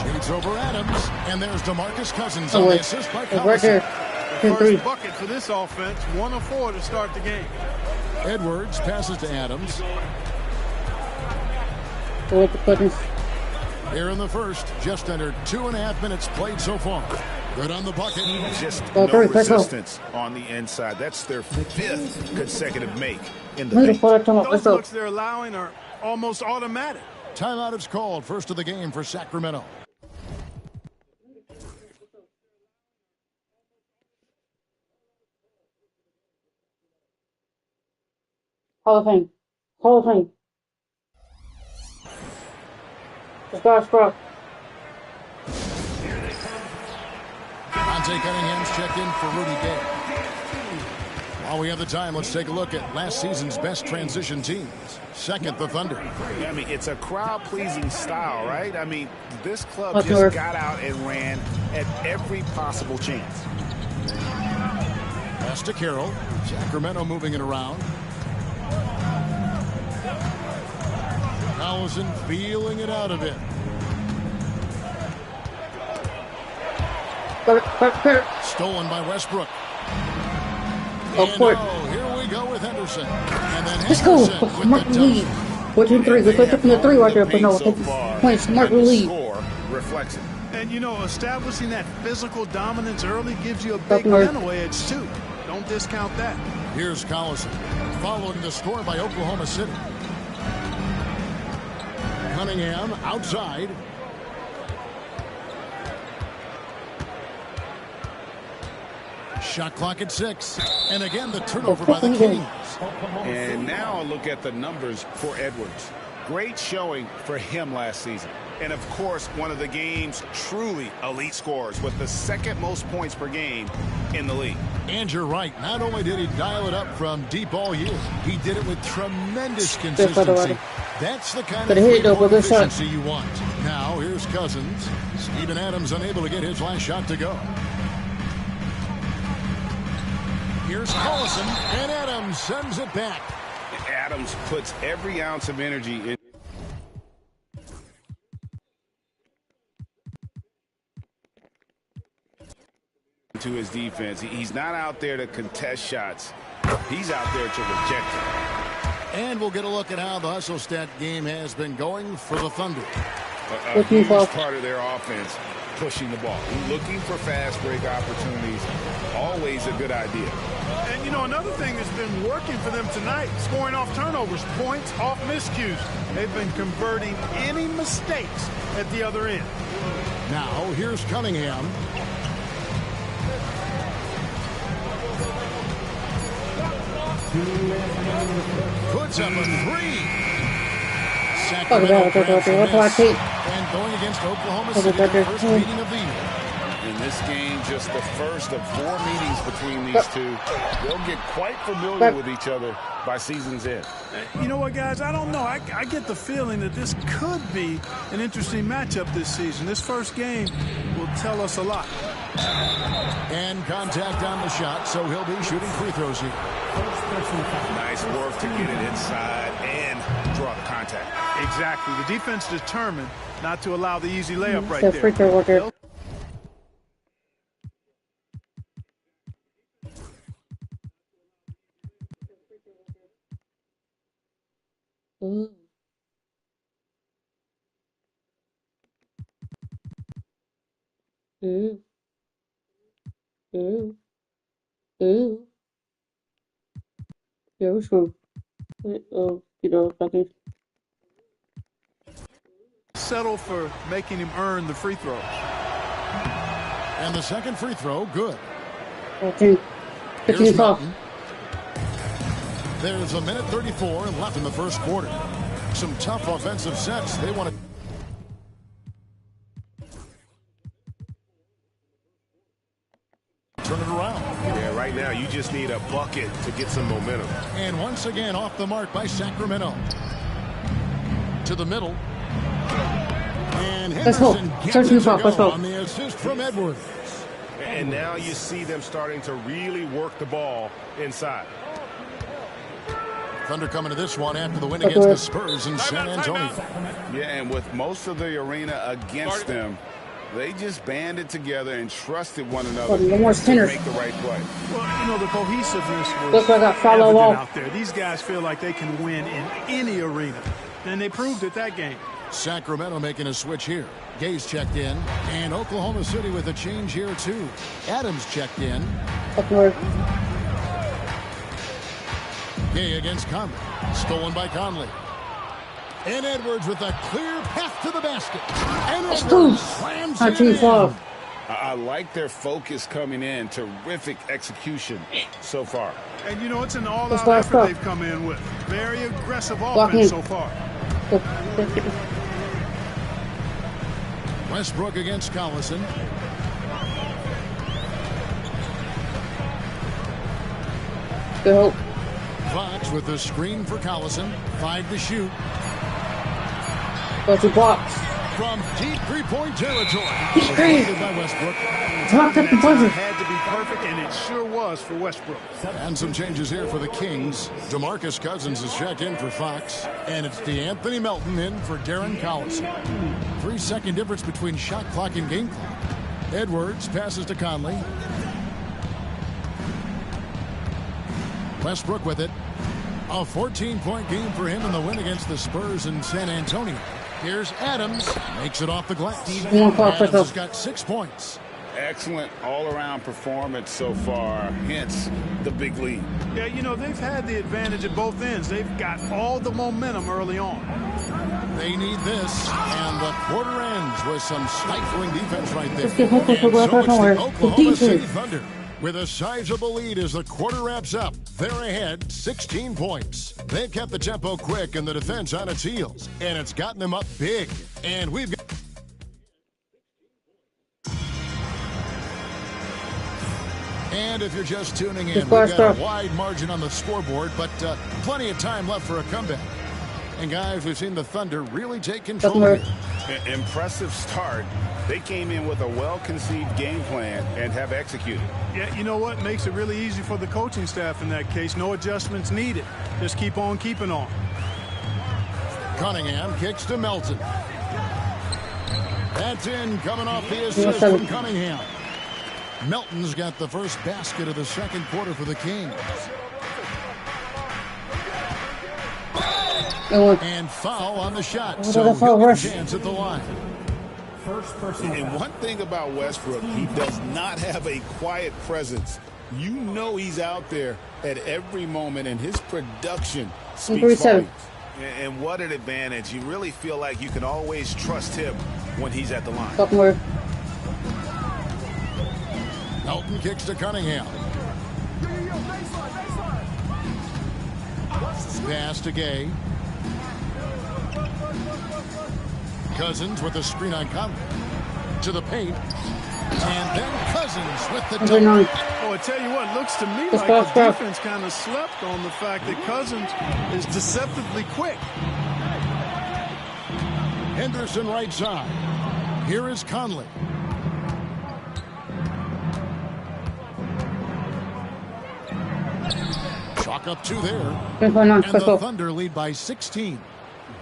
Shoots over Adams, and there's DeMarcus Cousins on the assist by Collison. Right there. The first bucket for this offense, 1 of 4 to start the game. Edwards passes to Adams. Here in the first, just under 2.5 minutes played so far. Good on the bucket. Just no resistance on the inside. That's their 5th consecutive make in the paint. Those looks they're allowing are almost automatic. Timeout is called. First of the game for Sacramento. Hall of Fame. Hall of Fame. Let's go, Sprout. Dante Cunningham's checked in for Rudy Gay. While we have the time, let's take a look at last season's best transition teams. Second, the Thunder. I mean, it's a crowd-pleasing style, right? I mean, this club just got out and ran at every possible chance. Pass to Carroll. Sacramento moving it around. Collison feeling it out a bit. Stolen by Westbrook. Here we go with Henderson. And then let's go. Smart lead. 14-3. Let's go from the 3 right there. But no, point. Smart lead. Reflects it. And, you know, establishing that physical dominance early gives you a big mental edge, too. Don't discount that. Here's Collison. Following the score by Oklahoma City. Cunningham outside. Shot clock at 6. And again, the turnover by the Kings. And now a look at the numbers for Edwards. Great showing for him last season. And, of course, one of the game's truly elite scorers with the second most points per game in the league. And you're right. Not only did he dial it up from deep all year, he did it with tremendous consistency. That's the kind of efficiency you want. Now, here's Cousins. Steven Adams unable to get his last shot to go. Here's Collison, and Adams sends it back. Adams puts every ounce of energy into his defense. He's not out there to contest shots. He's out there to reject them. And we'll get a look at how the hustle stat game has been going for the Thunder. A huge part of their offense, pushing the ball. Looking for fast break opportunities, always a good idea. And, you know, another thing that's been working for them tonight, scoring off turnovers, points off miscues. They've been converting any mistakes at the other end. Now, here's Cunningham. Puts up a 3. Sacramento and going against Oklahoma City, the first meeting of the year. In this game, just the first of 4 meetings between these two. They'll get quite familiar with each other by season's end. You know what, guys? I don't know. I get the feeling that this could be an interesting matchup this season. This first game will tell us a lot. And contact on the shot, so he'll be shooting free throws here. Nice work to get it inside and draw the contact. Exactly. The defense determined not to allow the easy layup right there. Free throw worker. Ooh. Ooh. Ooh. Ooh. Yeah, what's wrong? You know, fucking. Settle for making him earn the free throw. And the second free throw, good. Okay. 15 off. There's a minute 34 left in the first quarter. Some tough offensive sets. They want to turn it around. Yeah, right now you just need a bucket to get some momentum. And once again off the mark by Sacramento. To the middle. And Henderson gets it to go on the assist from Edwards. And now you see them starting to really work the ball inside. Thunder coming to this one after the win against the Spurs in San Antonio. Yeah, and with most of the arena against them, they just banded together and trusted one another to make the right play. Well, you know, the cohesiveness was Looks like I follow evident out there. These guys feel like they can win in any arena, and they proved it that game. Sacramento making a switch here. Gay's checked in, and Oklahoma City with a change here too. Adams checked in. Upward. Gay against Conley. Stolen by Conley. And Edwards with a clear path to the basket. And Edwards slams it in. I like their focus coming in. Terrific execution so far. And, you know, it's an all-out effort they've come in with. Very aggressive offense so far. Westbrook against Collison. Good hope. Fox with the screen for Collison. 5 to shoot. Go to box. From deep three-point territory. By Westbrook. Dropped up the buzzer. Had to be perfect, and it sure was for Westbrook. And some changes here for the Kings. DeMarcus Cousins is checked in for Fox. And it's DeAnthony Melton in for Darren Collison. 3-second difference between shot clock and game clock. Edwards passes to Conley. Westbrook with it. A 14-point game for him in the win against the Spurs in San Antonio. Here's Adams. Makes it off the glass. Adams has got 6 points. Excellent all-around performance so far, hence the big lead. Yeah, you know, they've had the advantage at both ends. They've got all the momentum early on. They need this, and the quarter ends with some stifling defense right there. And so it's the Oklahoma City Thunder. with a sizable lead as the quarter wraps up. They're ahead 16 points. They've kept the tempo quick and the defense on its heels, and it's gotten them up big. And we've got... And if you're just tuning in, we've got a wide margin on the scoreboard, but plenty of time left for a comeback. And guys, we've seen the Thunder really take control here. Impressive start. They came in with a well-conceived game plan and have executed. Yeah, you know what? Makes it really easy for the coaching staff in that case. No adjustments needed. Just keep on keeping on. Cunningham kicks to Melton. That's in, coming off the assist from Cunningham. Melton's got the first basket of the second quarter for the Kings. And foul on the shot, so he'll get a chance at the line. And one thing about Westbrook, he does not have a quiet presence. You know he's out there at every moment, and his production speaks volumes. And what an advantage. You really feel like you can always trust him when he's at the line. Melton kicks to Cunningham. Pass to Gay. Cousins with a screen on Conley. To the paint. And then Cousins with the dunk. Oh, I tell you what, looks to me like the defense kind of slept on the fact that Cousins is deceptively quick. Henderson right side. Here is Conley. Chalk up two there. And the Thunder lead by 16.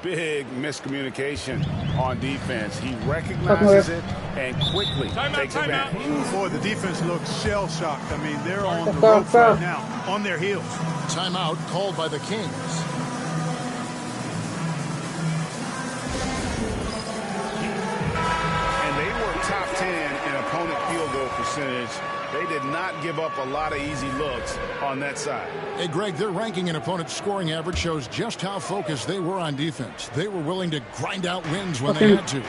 Big miscommunication on defense. He recognizes it and quickly takes advantage. Boy, the defense looks shell-shocked. I mean, they're on the ropes right now, on their heels. Timeout called by the Kings. And they were top 10 in opponent field goal percentage. They did not give up a lot of easy looks on that side. Hey, Greg, their ranking in opponent scoring average shows just how focused they were on defense. They were willing to grind out wins when they had to.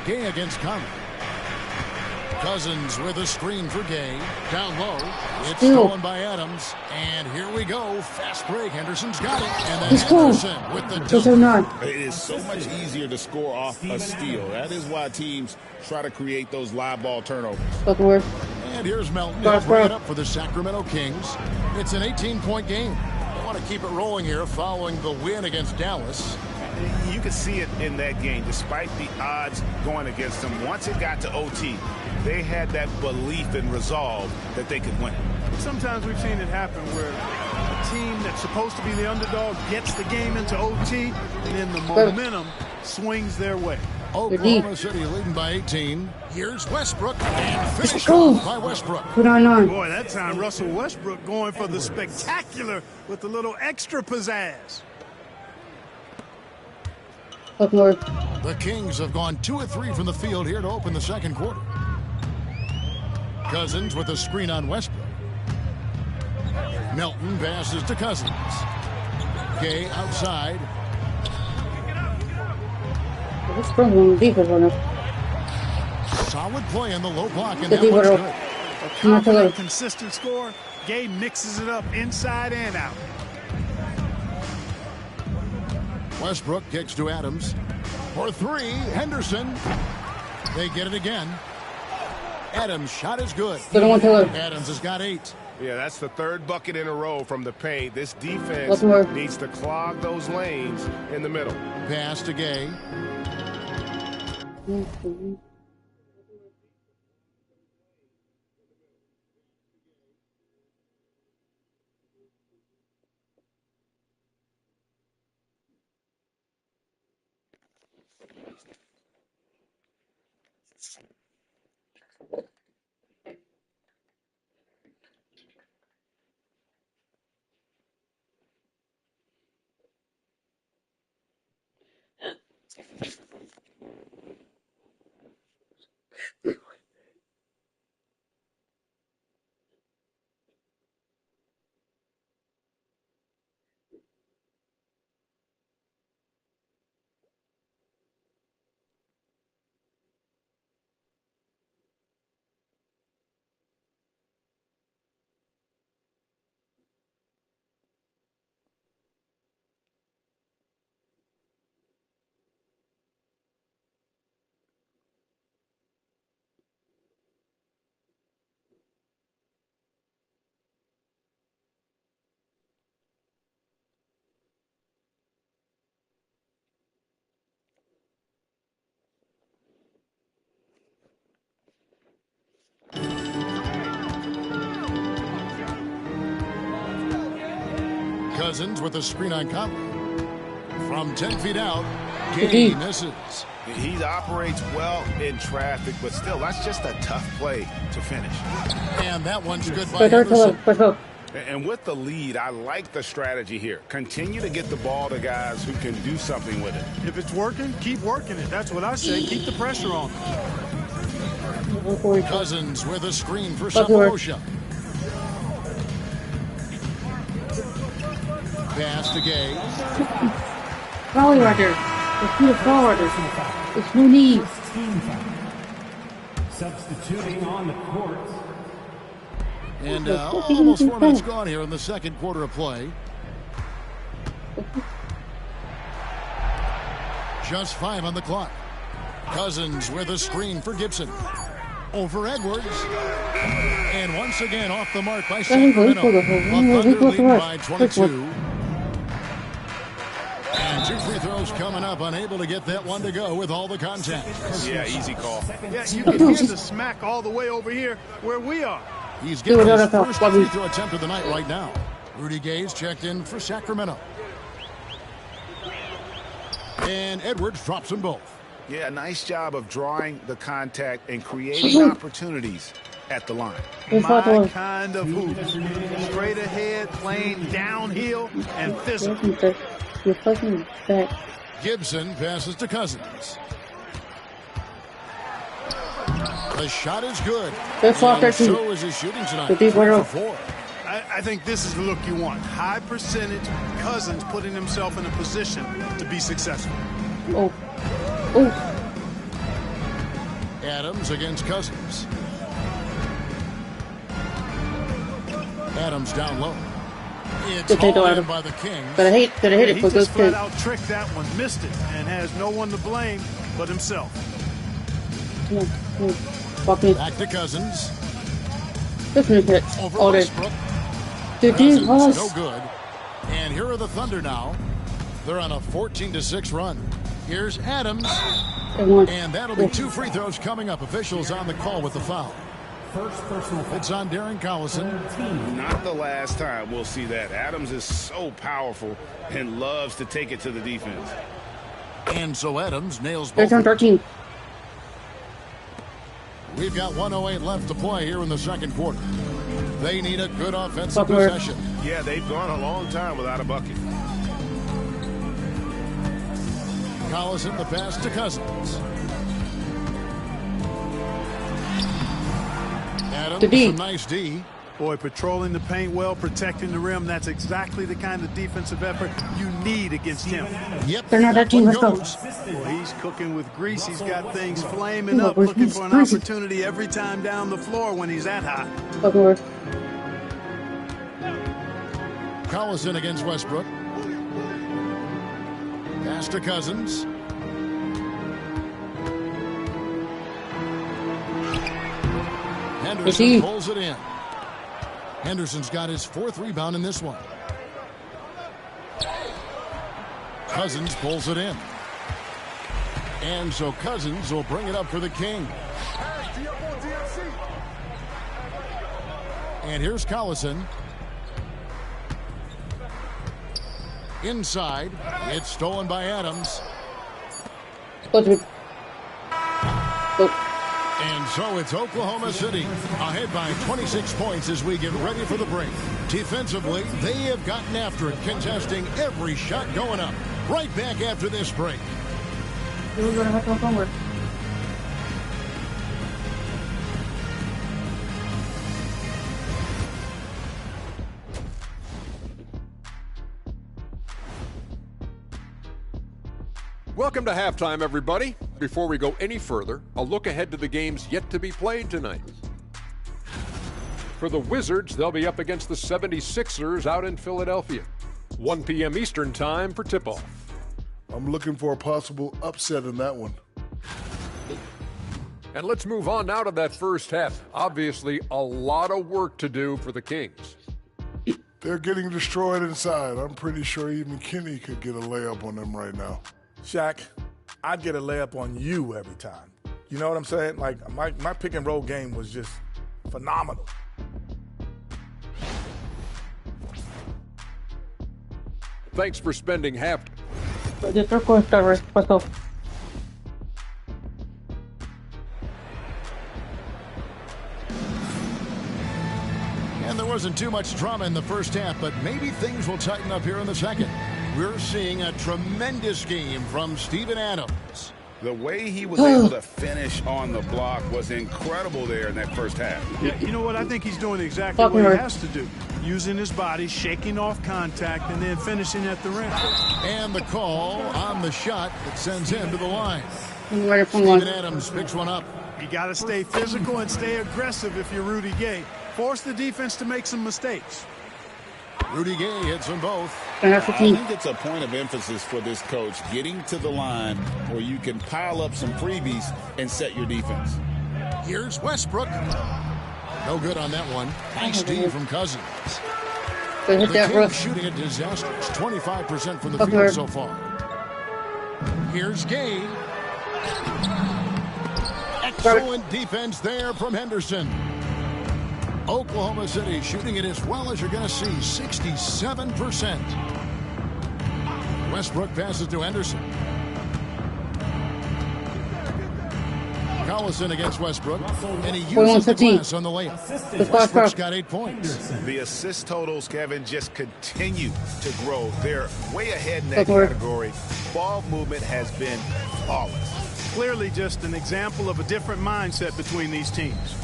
Gay against Conley. Cousins with a screen for Gay. Down low. It's stolen by Adams. And here we go. Fast break. Henderson's got it. And then Henderson with the dunk. It is so much easier to score off a steal. That is why teams try to create those live ball turnovers. And here's Melton. He'll bring it up for the Sacramento Kings. It's an 18-point game. They want to keep it rolling here following the win against Dallas. You could see it in that game, despite the odds going against them. Once it got to OT, they had that belief and resolve that they could win. Sometimes we've seen it happen where a team that's supposed to be the underdog gets the game into OT, and then the momentum swings their way. Oklahoma City leading by 18. Here's Westbrook, and finished off by Westbrook. Boy, that time Russell Westbrook going for the spectacular with a little extra pizzazz. The Kings have gone 2 of 3 from the field here to open the second quarter. Cousins with a screen on Westbrook. Melton passes to Cousins. Gay outside. Solid play in the low block, and that one's good. A confident, consistent score. Gay mixes it up inside and out. Westbrook kicks to Adams. For three, Henderson. They get it again. Adams' shot is good. Adams has got 8. Yeah, that's the third bucket in a row from the paint. This defense needs to clog those lanes in the middle. Pass to Gay. Cousins with a screen on Conley. From 10 feet out, Gay misses. He operates well in traffic, but still, that's just a tough play to finish. And that one's good by Henderson. And with the lead, I like the strategy here. Continue to get the ball to guys who can do something with it. If it's working, keep working it. That's what I say. Keep the pressure on. Cousins with a screen for Saporosha. Pass to Gay. Foul right there. Let's do the foul right there. It's no need. Substituting on the court. And almost 4 minutes gone here in the second quarter of play. Just 5 on the clock. Cousins with a screen for Gibson. Over Edwards. And once again off the mark by Sacramento. The Thunder leading by 22. And 2 free throws coming up. Unable to get that one to go with all the contact. Yeah, easy call. Yeah, you can hear the smack all the way over here where we are. He's getting his first free throw attempt of the night right now. Rudy Gay's checked in for Sacramento. And Edwards drops them both. Yeah, nice job of drawing the contact and creating opportunities at the line. My kind of hoop. Straight ahead, playing downhill, and physical. You're fucking back. Gibson passes to Cousins. The shot is good. And so is his shooting tonight. 3 for 4. I think this is the look you want. High percentage, Cousins putting himself in a position to be successful. Oh. Adams against Cousins. Adams down low. It's hauled in by the Kings. Gotta hit it He for just good flat out tricked that one, missed it, and has no one to blame but himself. Back to Cousins. Over Oh, Westbrook. Cousins, no good. And here are the Thunder now. They're on a 14-6 run. Here's Adams. And that'll be 2 free throws coming up. Officials on the call with the foul. First personal foul. It's on Darren Collison. Not the last time we'll see that. Adams is so powerful and loves to take it to the defense. And so Adams nails both. 13. We've got 1:08 left to play here in the second quarter. They need a good offensive possession. Yeah, they've gone a long time without a bucket. Collison the pass to Cousins. Adams, a nice D. Boy, patrolling the paint well, protecting the rim. That's exactly the kind of defensive effort you need against him. Yep, they're not that team. Let's go. Well, he's cooking with grease. He's got things flaming up, looking for an opportunity every time down the floor when he's that high. Collison against Westbrook. Pass to Cousins. Henderson pulls it in. Henderson's got his 4th rebound in this one. Cousins pulls it in. And so Cousins will bring it up for the King. And here's Collison. Inside. It's stolen by Adams. And so it's Oklahoma City ahead by 26 points as we get ready for the break. Defensively, they have gotten after it, contesting every shot going up. Right back after this break. We're gonna have to go somewhere. Welcome to halftime, everybody. Before we go any further, a look ahead to the games yet to be played tonight. For the Wizards, they'll be up against the 76ers out in Philadelphia. 1 p.m. Eastern time for tip-off. I'm looking for a possible upset in that one. And let's move on now to that first half. Obviously, a lot of work to do for the Kings. They're getting destroyed inside. I'm pretty sure even Kenny could get a layup on them right now. Shaq, I'd get a layup on you every time. You know what I'm saying? Like, my pick and roll game was just phenomenal. Thanks for spending half. The third quarter started. Let's go. And there wasn't too much drama in the first half, but maybe things will tighten up here in the second. We're seeing a tremendous game from Steven Adams. The way he was able to finish on the block was incredible there in that first half. Yeah, you know what? I think he's doing exactly what he has to do. Using his body, shaking off contact, and then finishing at the rim. And the call on the shot that sends him to the line. Steven Steven Adams picks one up. You got to stay physical and stay aggressive if you're Rudy Gay. Force the defense to make some mistakes. Rudy Gay hits them both. I think it's a point of emphasis for this coach, getting to the line where you can pile up some freebies and set your defense. Here's Westbrook. No good on that one. Nice D from Cousins. The Kings shooting a disastrous 25% from the field so far. Here's Gay. Excellent defense there from Henderson. Oklahoma City shooting it as well as you're going to see, 67%. Westbrook passes to Henderson. Collison against Westbrook, and he uses the glass on the layup. Westbrook's got 8 points. The assist totals, Kevin, just continue to grow. They're way ahead in that category. Ball movement has been flawless. Clearly just an example of a different mindset between these teams.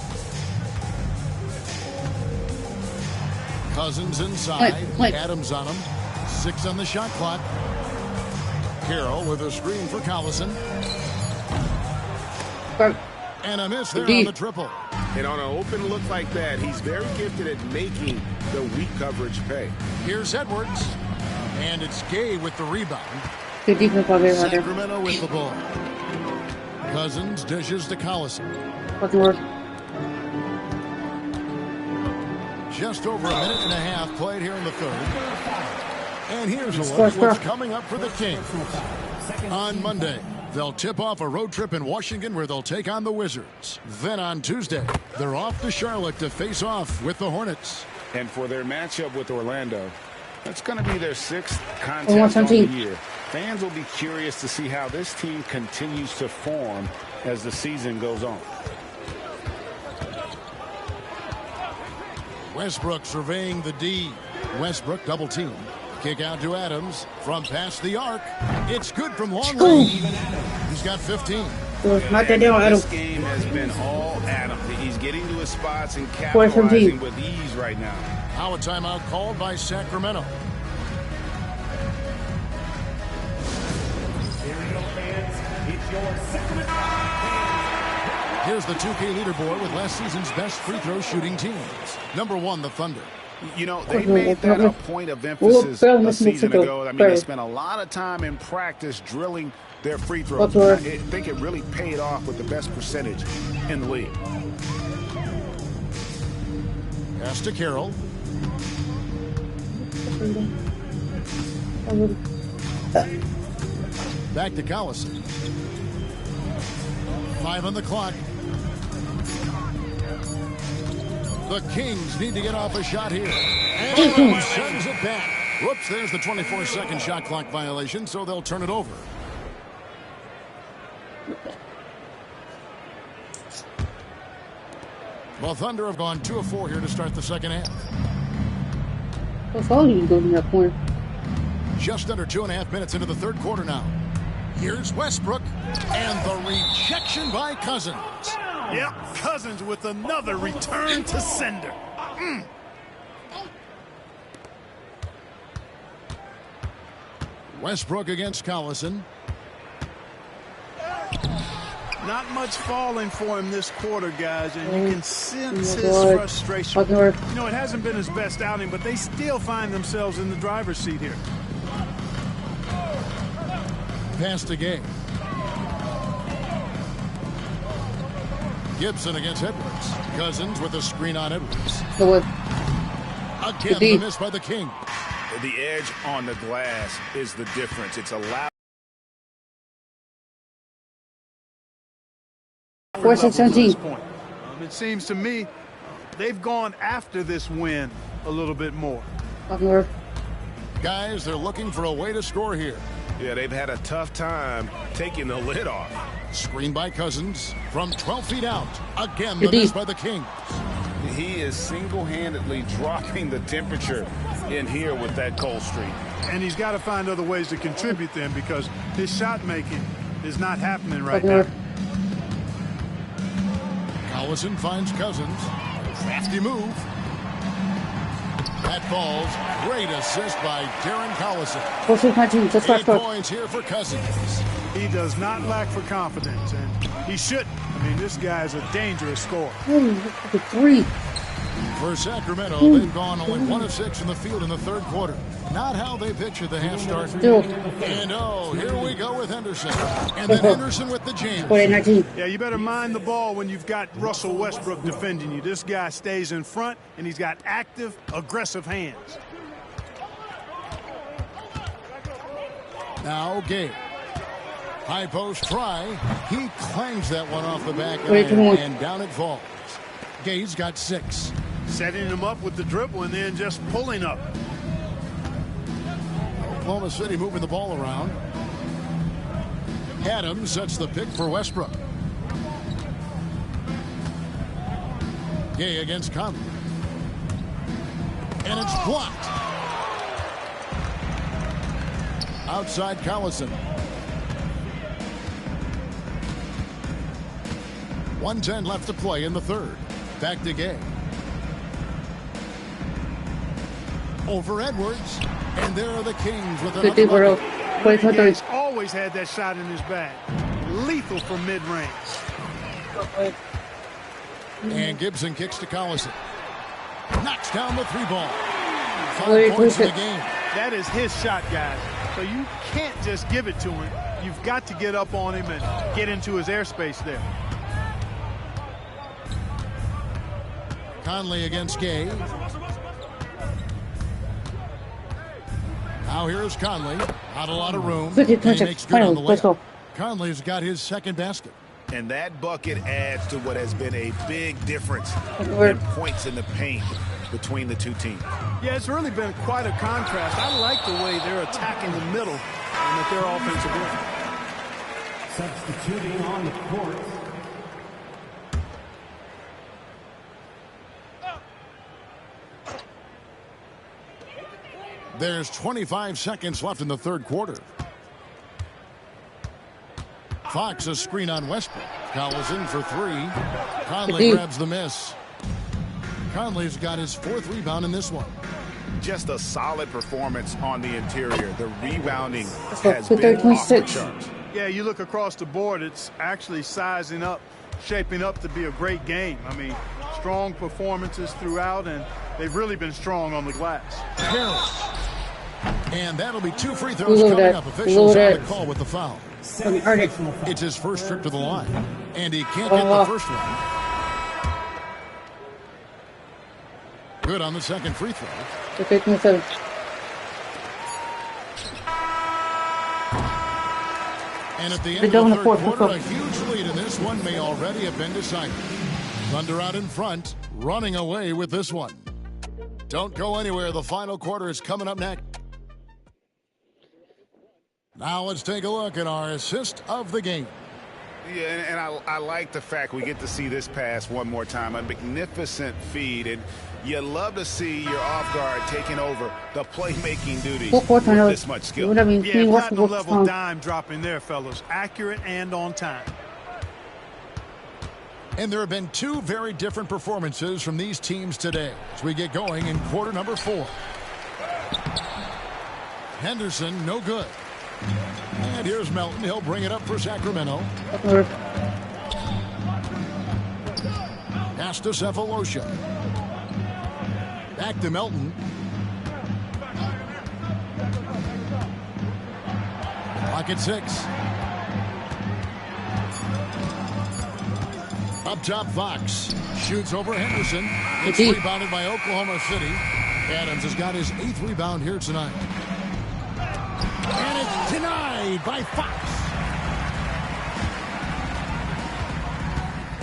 Cousins inside, Adams on him. 6 on the shot clock. Carroll with a screen for Collison. And a miss there on the triple. And on an open look like that, he's very gifted at making the weak coverage pay. Here's Edwards. And it's Gay with the rebound. Good defense by there. Sacramento with the ball. Cousins dishes to Collison. Just over a minute and a half played here in the third. And here's a look at what's coming up for the Kings. On Monday, they'll tip off a road trip in Washington where they'll take on the Wizards. Then on Tuesday, they're off to Charlotte to face off with the Hornets. And for their matchup with Orlando, that's going to be their 6th contest of the year. Fans will be curious to see how this team continues to form as the season goes on. Westbrook surveying the D. Westbrook double team. Kick out to Adams from past the arc. It's good from long range. He's got 15. This game has been all Adam. He's getting to his spots and capitalizing with ease right now. Now a timeout called by Sacramento. Here's the 2K leaderboard with last season's best free throw shooting teams. Number 1, the Thunder. You know, they made that a point of emphasis a season ago. I mean, they spent a lot of time in practice drilling their free throws. I think it really paid off with the best percentage in the league. Pass to Carroll. Back to Collison. 5 on the clock. The Kings need to get off a shot here. And sends it back. Whoops, there's the 24-second shot clock violation, so they'll turn it over. Well, Thunder have gone 2 of 4 here to start the second half. What's all you doing in that corner? Just under 2.5 minutes into the third quarter now. Here's Westbrook, and the rejection by Cousins. Yep, Cousins with another return to sender. Westbrook against Collison. Not much falling for him this quarter, guys, and you can sense his frustration. You know, it hasn't been his best outing, but they still find themselves in the driver's seat here. Pass to Gay. Gibson against Edwards. Cousins with a screen on Edwards. Again, the miss by the King. The edge on the glass is the difference. It's allowed. It seems to me they've gone after this win a little bit more. Guys, they're looking for a way to score here. Yeah, they've had a tough time taking the lid off. Screen by Cousins from 12 feet out. Again, the miss by the Kings. He is single-handedly dropping the temperature in here with that cold streak. And he's got to find other ways to contribute then, because his shot making is not happening right now. Collison finds Cousins. Crafty move. That falls. Great assist by Darren Collison. 8 points here for Cousins. He does not lack for confidence, and he shouldn't. I mean, this guy is a dangerous scorer. 3. For Sacramento, they've gone only 1 of 6 in the field in the third quarter. Not how they pictured the half start. And here we go with Henderson. And then Henderson with the jam. Yeah, you better mind the ball when you've got Russell Westbrook defending you. This guy stays in front, and he's got active, aggressive hands. Now Gabe. High post try. He clangs that one off the back iron, and down it falls. Gabe's got 6. Setting him up with the dribble and then just pulling up. Oklahoma City moving the ball around. Adams sets the pick for Westbrook. Gay against Conley. And it's blocked. Outside Collison. 1:10 left to play in the third. Back to Gay. Over Edwards. And there are the Kings with another bucket. He's always had that shot in his bag. Lethal from mid-range. And Gibson kicks to Collison. Knocks down the 3-ball. 5 points in the game. That is his shot, guys. So you can't just give it to him. You've got to get up on him and get into his airspace there. Conley against Gay. Now here's Conley. Not a lot of room. And he makes good on the layup. Conley's got his second basket. And that bucket adds to what has been a big difference in points in the paint between the two teams. Yeah, it's really been quite a contrast. I like the way they're attacking the middle and that they're offensive. Substituting on the court. There's 25 seconds left in the third quarter. Fox a screen on Westbrook. Collison for 3. Conley grabs the miss. Conley's got his 4th rebound in this one. Just a solid performance on the interior. The rebounding has been off the charts. Yeah, you look across the board, it's actually sizing up, shaping up to be a great game. I mean, strong performances throughout, and they've really been strong on the glass. Harris. And that'll be 2 free throws coming up. Officials on the call with the foul. It's his first trip to the line, and he can't get the first one. Good on the second free throw. And at the end of the third quarter, a huge lead in this one may already have been decided. Thunder out in front, running away with this one. Don't go anywhere. The final quarter is coming up next. Now let's take a look at our assist of the game. Yeah, and I like the fact we get to see this pass one more time. A magnificent feed, and you love to see your off guard taking over the playmaking duties with this much skill. Yeah, platinum level dime dropping there, fellas. Accurate and on time. And there have been 2 very different performances from these teams today as we get going in quarter number 4. Henderson, no good. And here's Melton. He'll bring it up for Sacramento. Pass to Cephalosha. Back to Melton. Clock at 6. Up top, Fox. Shoots over Henderson. It's rebounded by Oklahoma City. Adams has got his 8th rebound here tonight. And it's denied by Fox.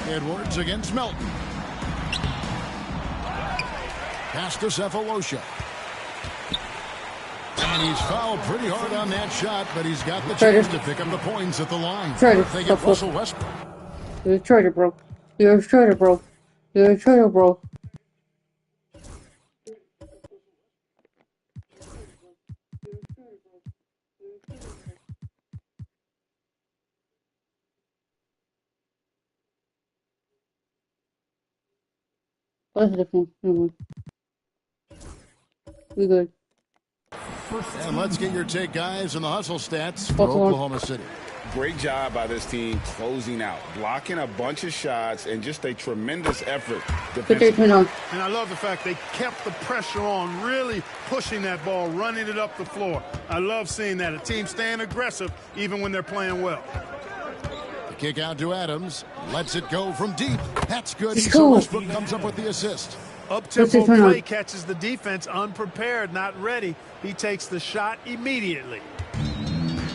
Edwards against Melton. Pass to Cephalosha. And he's fouled pretty hard on that shot, but he's got the chance to pick up the points at the line. They get Russell Westbrook. You're a traitor, bro. You're a traitor, bro. You're a traitor, bro. What's the difference? We good. And let's get your take, guys, on the hustle stats for Oklahoma City. Great job by this team closing out, blocking a bunch of shots, and just a tremendous effort defensively. And I love the fact they kept the pressure on, really pushing that ball, running it up the floor. I love seeing that. A team staying aggressive even when they're playing well. The kick out to Adams. Lets it go from deep. That's good. So Westbrook comes up with the assist. Up-tempo play catches the defense unprepared, not ready. He takes the shot immediately.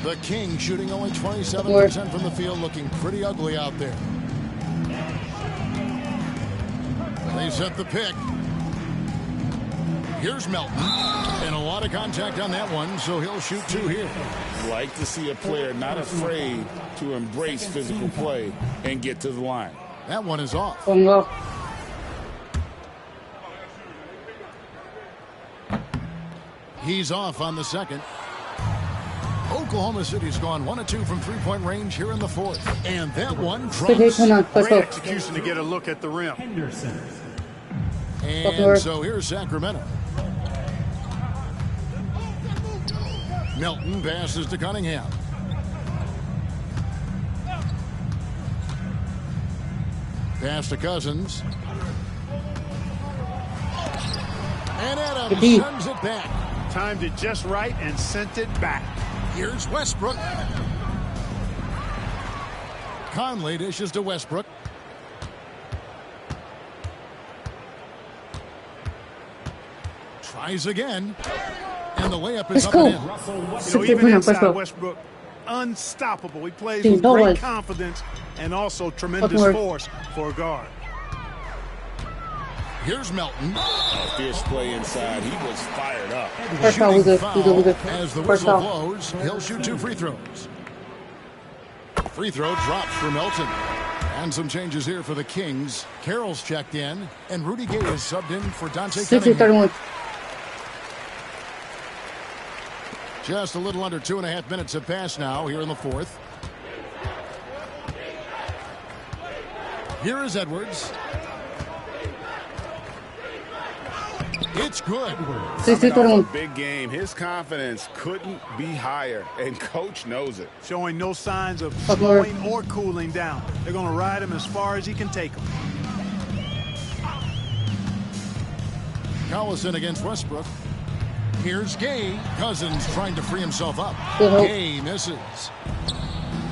The King shooting only 27% from the field, looking pretty ugly out there. They set the pick. Here's Melton. And a lot of contact on that one, so he'll shoot two here. Like to see a player not afraid to embrace physical play and get to the line. That one is off. He's off on the second. Oklahoma City's gone 1 of 2 from three-point range here in the fourth. And that one drops. Great execution to get a look at the rim. And so here's Sacramento. Melton passes to Cunningham. Pass to Cousins. And Adams sends it back. Timed it just right and sent it back. Here's Westbrook. Conley dishes to Westbrook. Tries again. And the layup is up and in. Even inside Westbrook, unstoppable. He plays with great confidence and also tremendous force for a guard. Here's Melton. Fierce play inside. He was fired up. First foul, we good. As the whistle blows, he'll shoot 2 free throws. Free throw drops for Melton. And some changes here for the Kings. Carroll's checked in, and Rudy Gay is subbed in for Dante Cunningham. Just a little under 2.5 minutes have passed now here in the fourth. Here is Edwards. It's good. Big game. His confidence couldn't be higher, and coach knows it. Showing no signs of slowing or cooling down. They're going to ride him as far as he can take him. Collison against Westbrook. Here's Gay. Cousins trying to free himself up. Gay misses.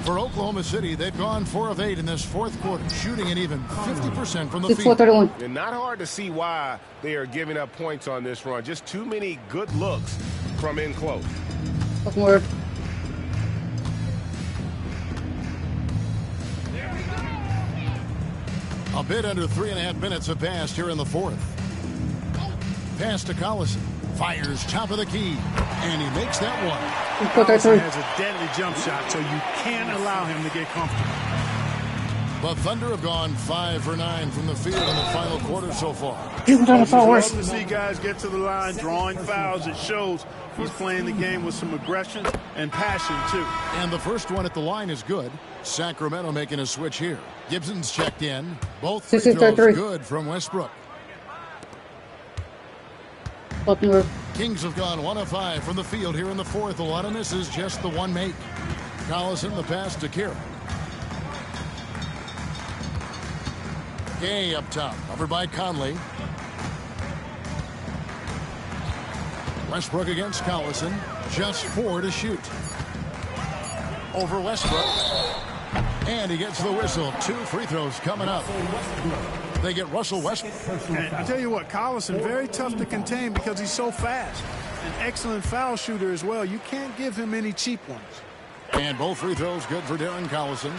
For Oklahoma City, they've gone 4 of 8 in this fourth quarter, shooting an even 50% from the field. And not hard to see why they are giving up points on this run. Just too many good looks from in close. A bit under 3.5 minutes have passed here in the fourth. Pass to Collison. Fires top of the key. And he makes that one. Collison has a deadly jump shot, so you can't allow him to get comfortable. The Thunder have gone 5 for 9 from the field in the final quarter so far. Love to see guys get to the line, drawing fouls. It shows he's playing the game with some aggression and passion, too. And the first one at the line is good. Sacramento making a switch here. Gibson's checked in. Both free throws good from Westbrook. Kings have gone 1 of 5 from the field here in the fourth. A lot of misses, just the one make. Collison the pass to Kira. Gay up top, covered by Conley. Westbrook against Collison. Just 4 to shoot. Over Westbrook. And he gets the whistle. 2 free throws coming up. They get Russell Westbrook. And I tell you what, Collison, very tough to contain because he's so fast. An excellent foul shooter as well. You can't give him any cheap ones. And both free throws good for Darren Collison.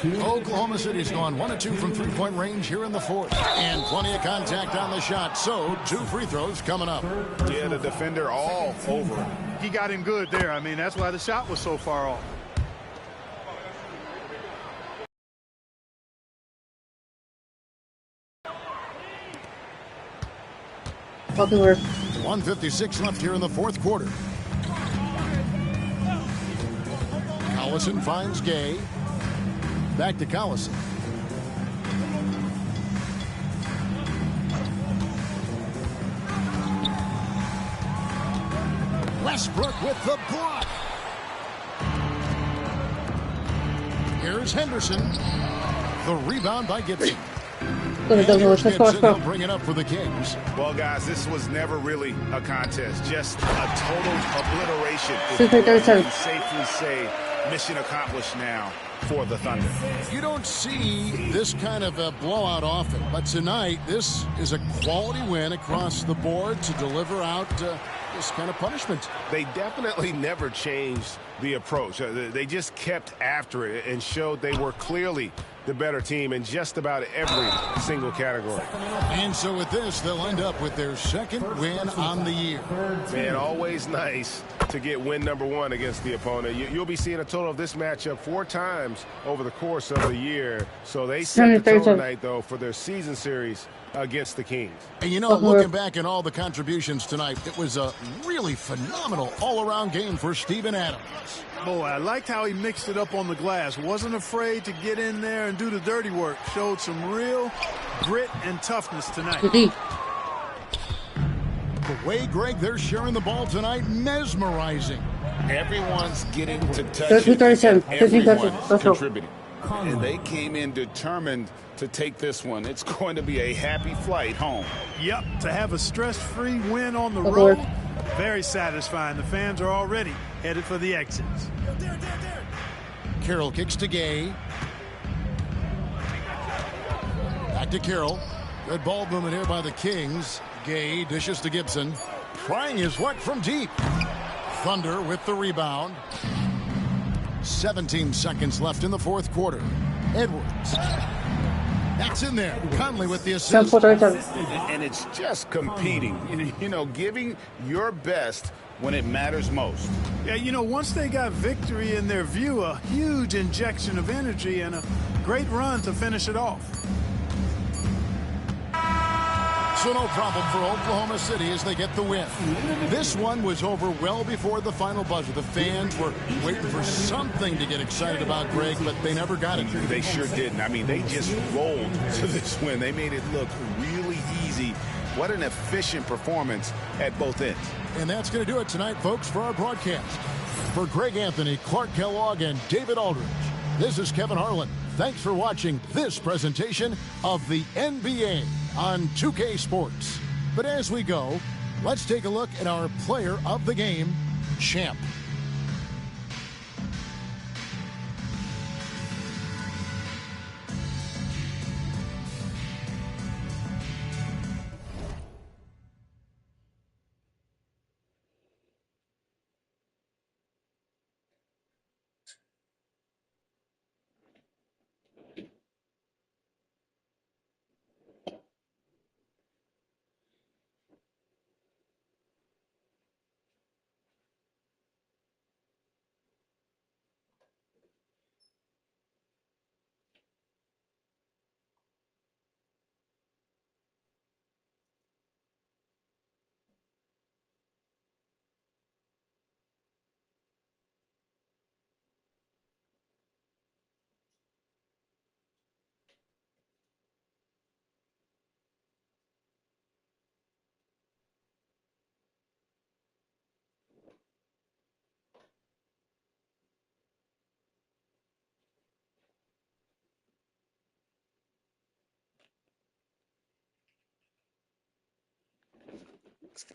Oklahoma City's gone 1 of 2 from three-point range here in the fourth. And plenty of contact on the shot, so 2 free throws coming up. Yeah, the defender all over him. He got him good there. I mean, that's why the shot was so far off. Fucking work. 1:56 left here in the fourth quarter. Collison finds Gay. Back to Collison. Westbrook with the block. Here's Henderson. The rebound by Gibson. He'll bring it up for the Kings. Well, guys, this was never really a contest. Just a total obliteration. You can safely say mission accomplished now for the Thunder. You don't see this kind of a blowout often, but tonight this is a quality win across the board to deliver out this kind of punishment. They definitely never changed the approach. They just kept after it and showed they were clearly the better team in just about every single category. And so with this, they'll end up with their second win on the year. Man, always nice to get win number 1 against the opponent. You'll be seeing a total of this matchup 4 times over the course of the year. So they set the tone tonight, though, for their season series against the Kings. And you know, looking back at all the contributions tonight, it was a really phenomenal all-around game for Steven Adams. Boy, I liked how he mixed it up on the glass. Wasn't afraid to get in there and do the dirty work. Showed some real grit and toughness tonight. The way, Greg, they're sharing the ball tonight, mesmerizing. Everyone's getting to touch it. Everyone's contributing. And they came in determined to take this one. It's going to be a happy flight home. Yep, to have a stress-free win on the road, very satisfying. The fans are already headed for the exits. Carroll kicks to Gay. Back to Carroll. Good ball movement here by the Kings. Gay dishes to Gibson. Trying his luck from deep. Thunder with the rebound. 17 seconds left in the fourth quarter. Edwards. That's in there. Conley with the assist. And it's just competing. You know, giving your best when it matters most. Yeah, you know, once they got victory in their view, a huge injection of energy and a great run to finish it off. So no problem for Oklahoma City as they get the win. This one was over well before the final buzzer. The fans were waiting for something to get excited about, Greg, but they never got it. They sure didn't. I mean, they just rolled to this win. They made it look really easy. What an efficient performance at both ends. And that's going to do it tonight, folks, for our broadcast. For Greg Anthony, Clark Kellogg, and David Aldridge, this is Kevin Harlan. Thanks for watching this presentation of the NBA on 2K Sports. But as we go, let's take a look at our player of the game, Champ.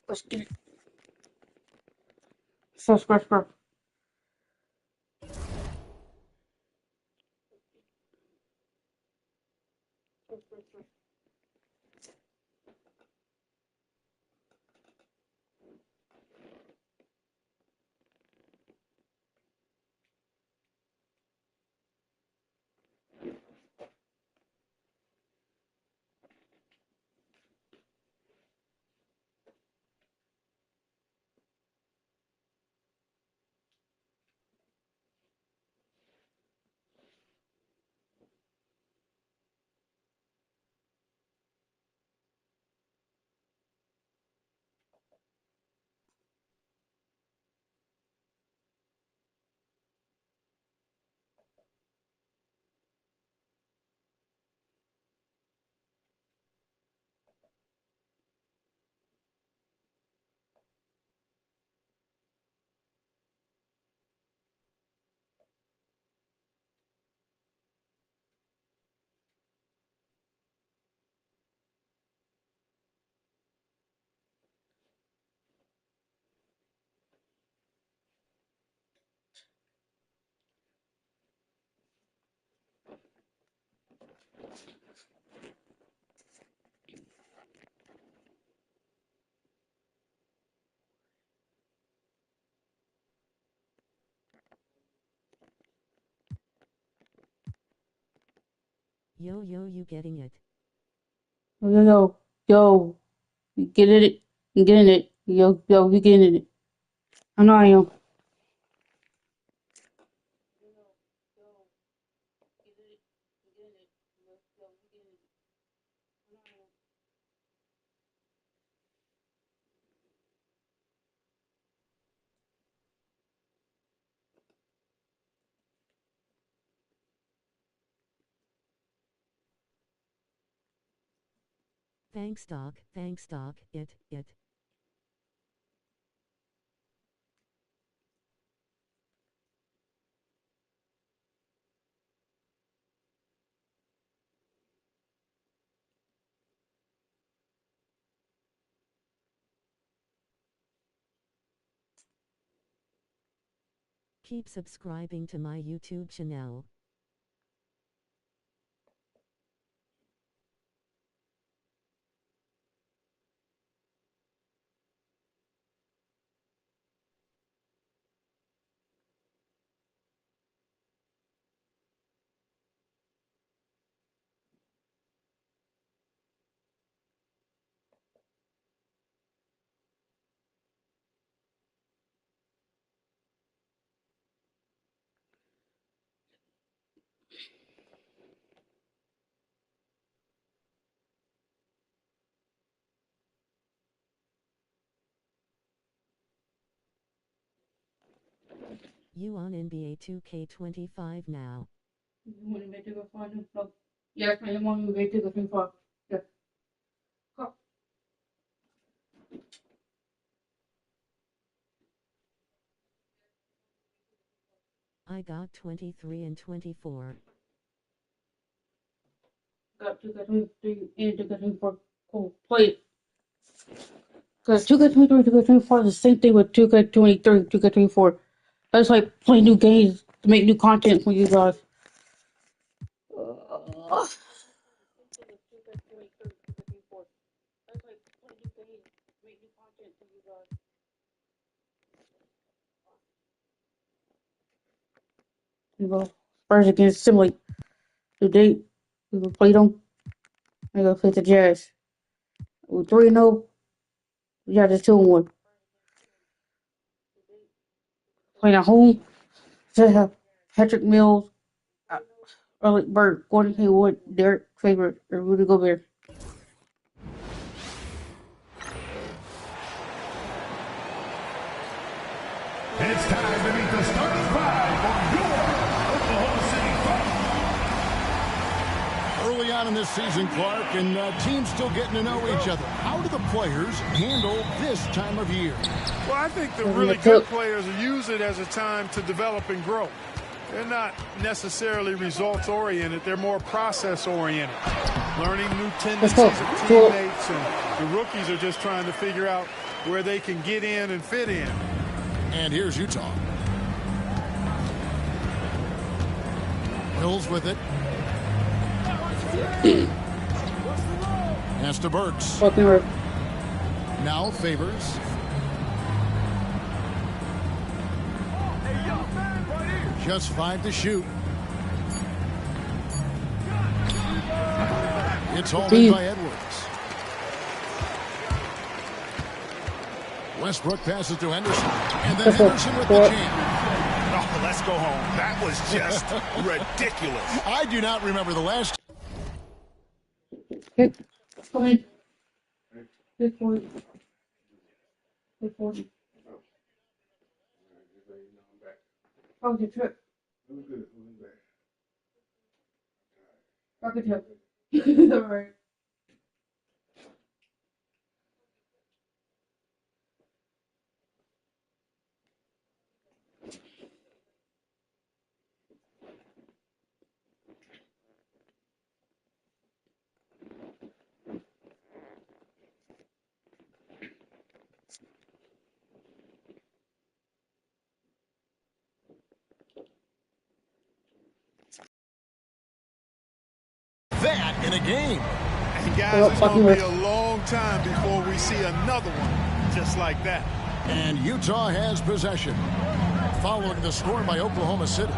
Let's get it. Subscribe. Yo, you getting it? Yo, you getting it? You getting it? Yo, you getting it? I know I am. Thanks, Doc. It. Keep subscribing to my YouTube channel. You on NBA2k25 now? You want me to go find him? No. Yes, I am on my way to the thing for. Yeah. Go. I got 23 and 24. Got 23 and 24. Cool. Play it. Because 2K23, 2K24 is the same thing with 2K23, 2K24. That's like playing new games to make new content for you guys. You know, Spurs against Simile. Today, we will play them. I go play the Jazz. We're 3-0. We got this 2-1. Playing at home. Just have Patrick Mills, Early Bird, Gordon Hayward, Derek Favorite, or Rudy Gobert. It's time to meet the starting five for your Oklahoma City Thunder. Early on in this season, Clark, and teams still getting to know each other. How do the players handle this time of year? Well, I think the really good players use it as a time to develop and grow. They're not necessarily results-oriented. They're more process-oriented, learning new tendencies of teammates, and the rookies are just trying to figure out where they can get in and fit in. And here's Utah. Hills with it. Pass to Burks. Now Favors. Just 5 to shoot. It's hauled in by Edwards. Westbrook passes to Henderson. And then Henderson with the jam. Oh, let's go home. That was just ridiculous. I do not remember the last. Good. Come in. Good for you. Good for you. How was your trip? It was good. Rocket trip. All right. That in a game. And guys, it's going to be a long time before we see another one just like that. And Utah has possession, following the score by Oklahoma City.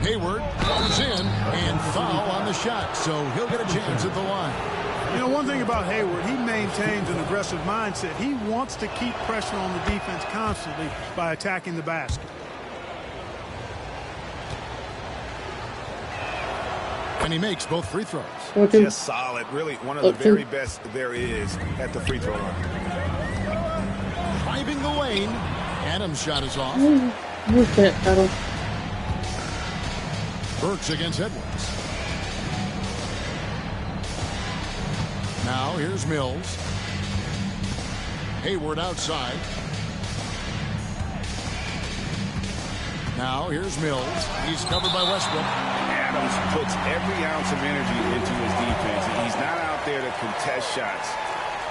Hayward goes in and foul on the shot, so he'll get a chance at the line. You know, one thing about Hayward, he maintains an aggressive mindset. He wants to keep pressure on the defense constantly by attacking the basket. And he makes both free throws. Just solid. Really one of the very best there is at the free throw line. Driving the lane. Adams' shot is off. Burks against Edwards. Now here's Mills. Hayward outside. Now here's Mills. He's covered by Westbrook. Adams puts every ounce of energy into his defense. He's not out there to contest shots.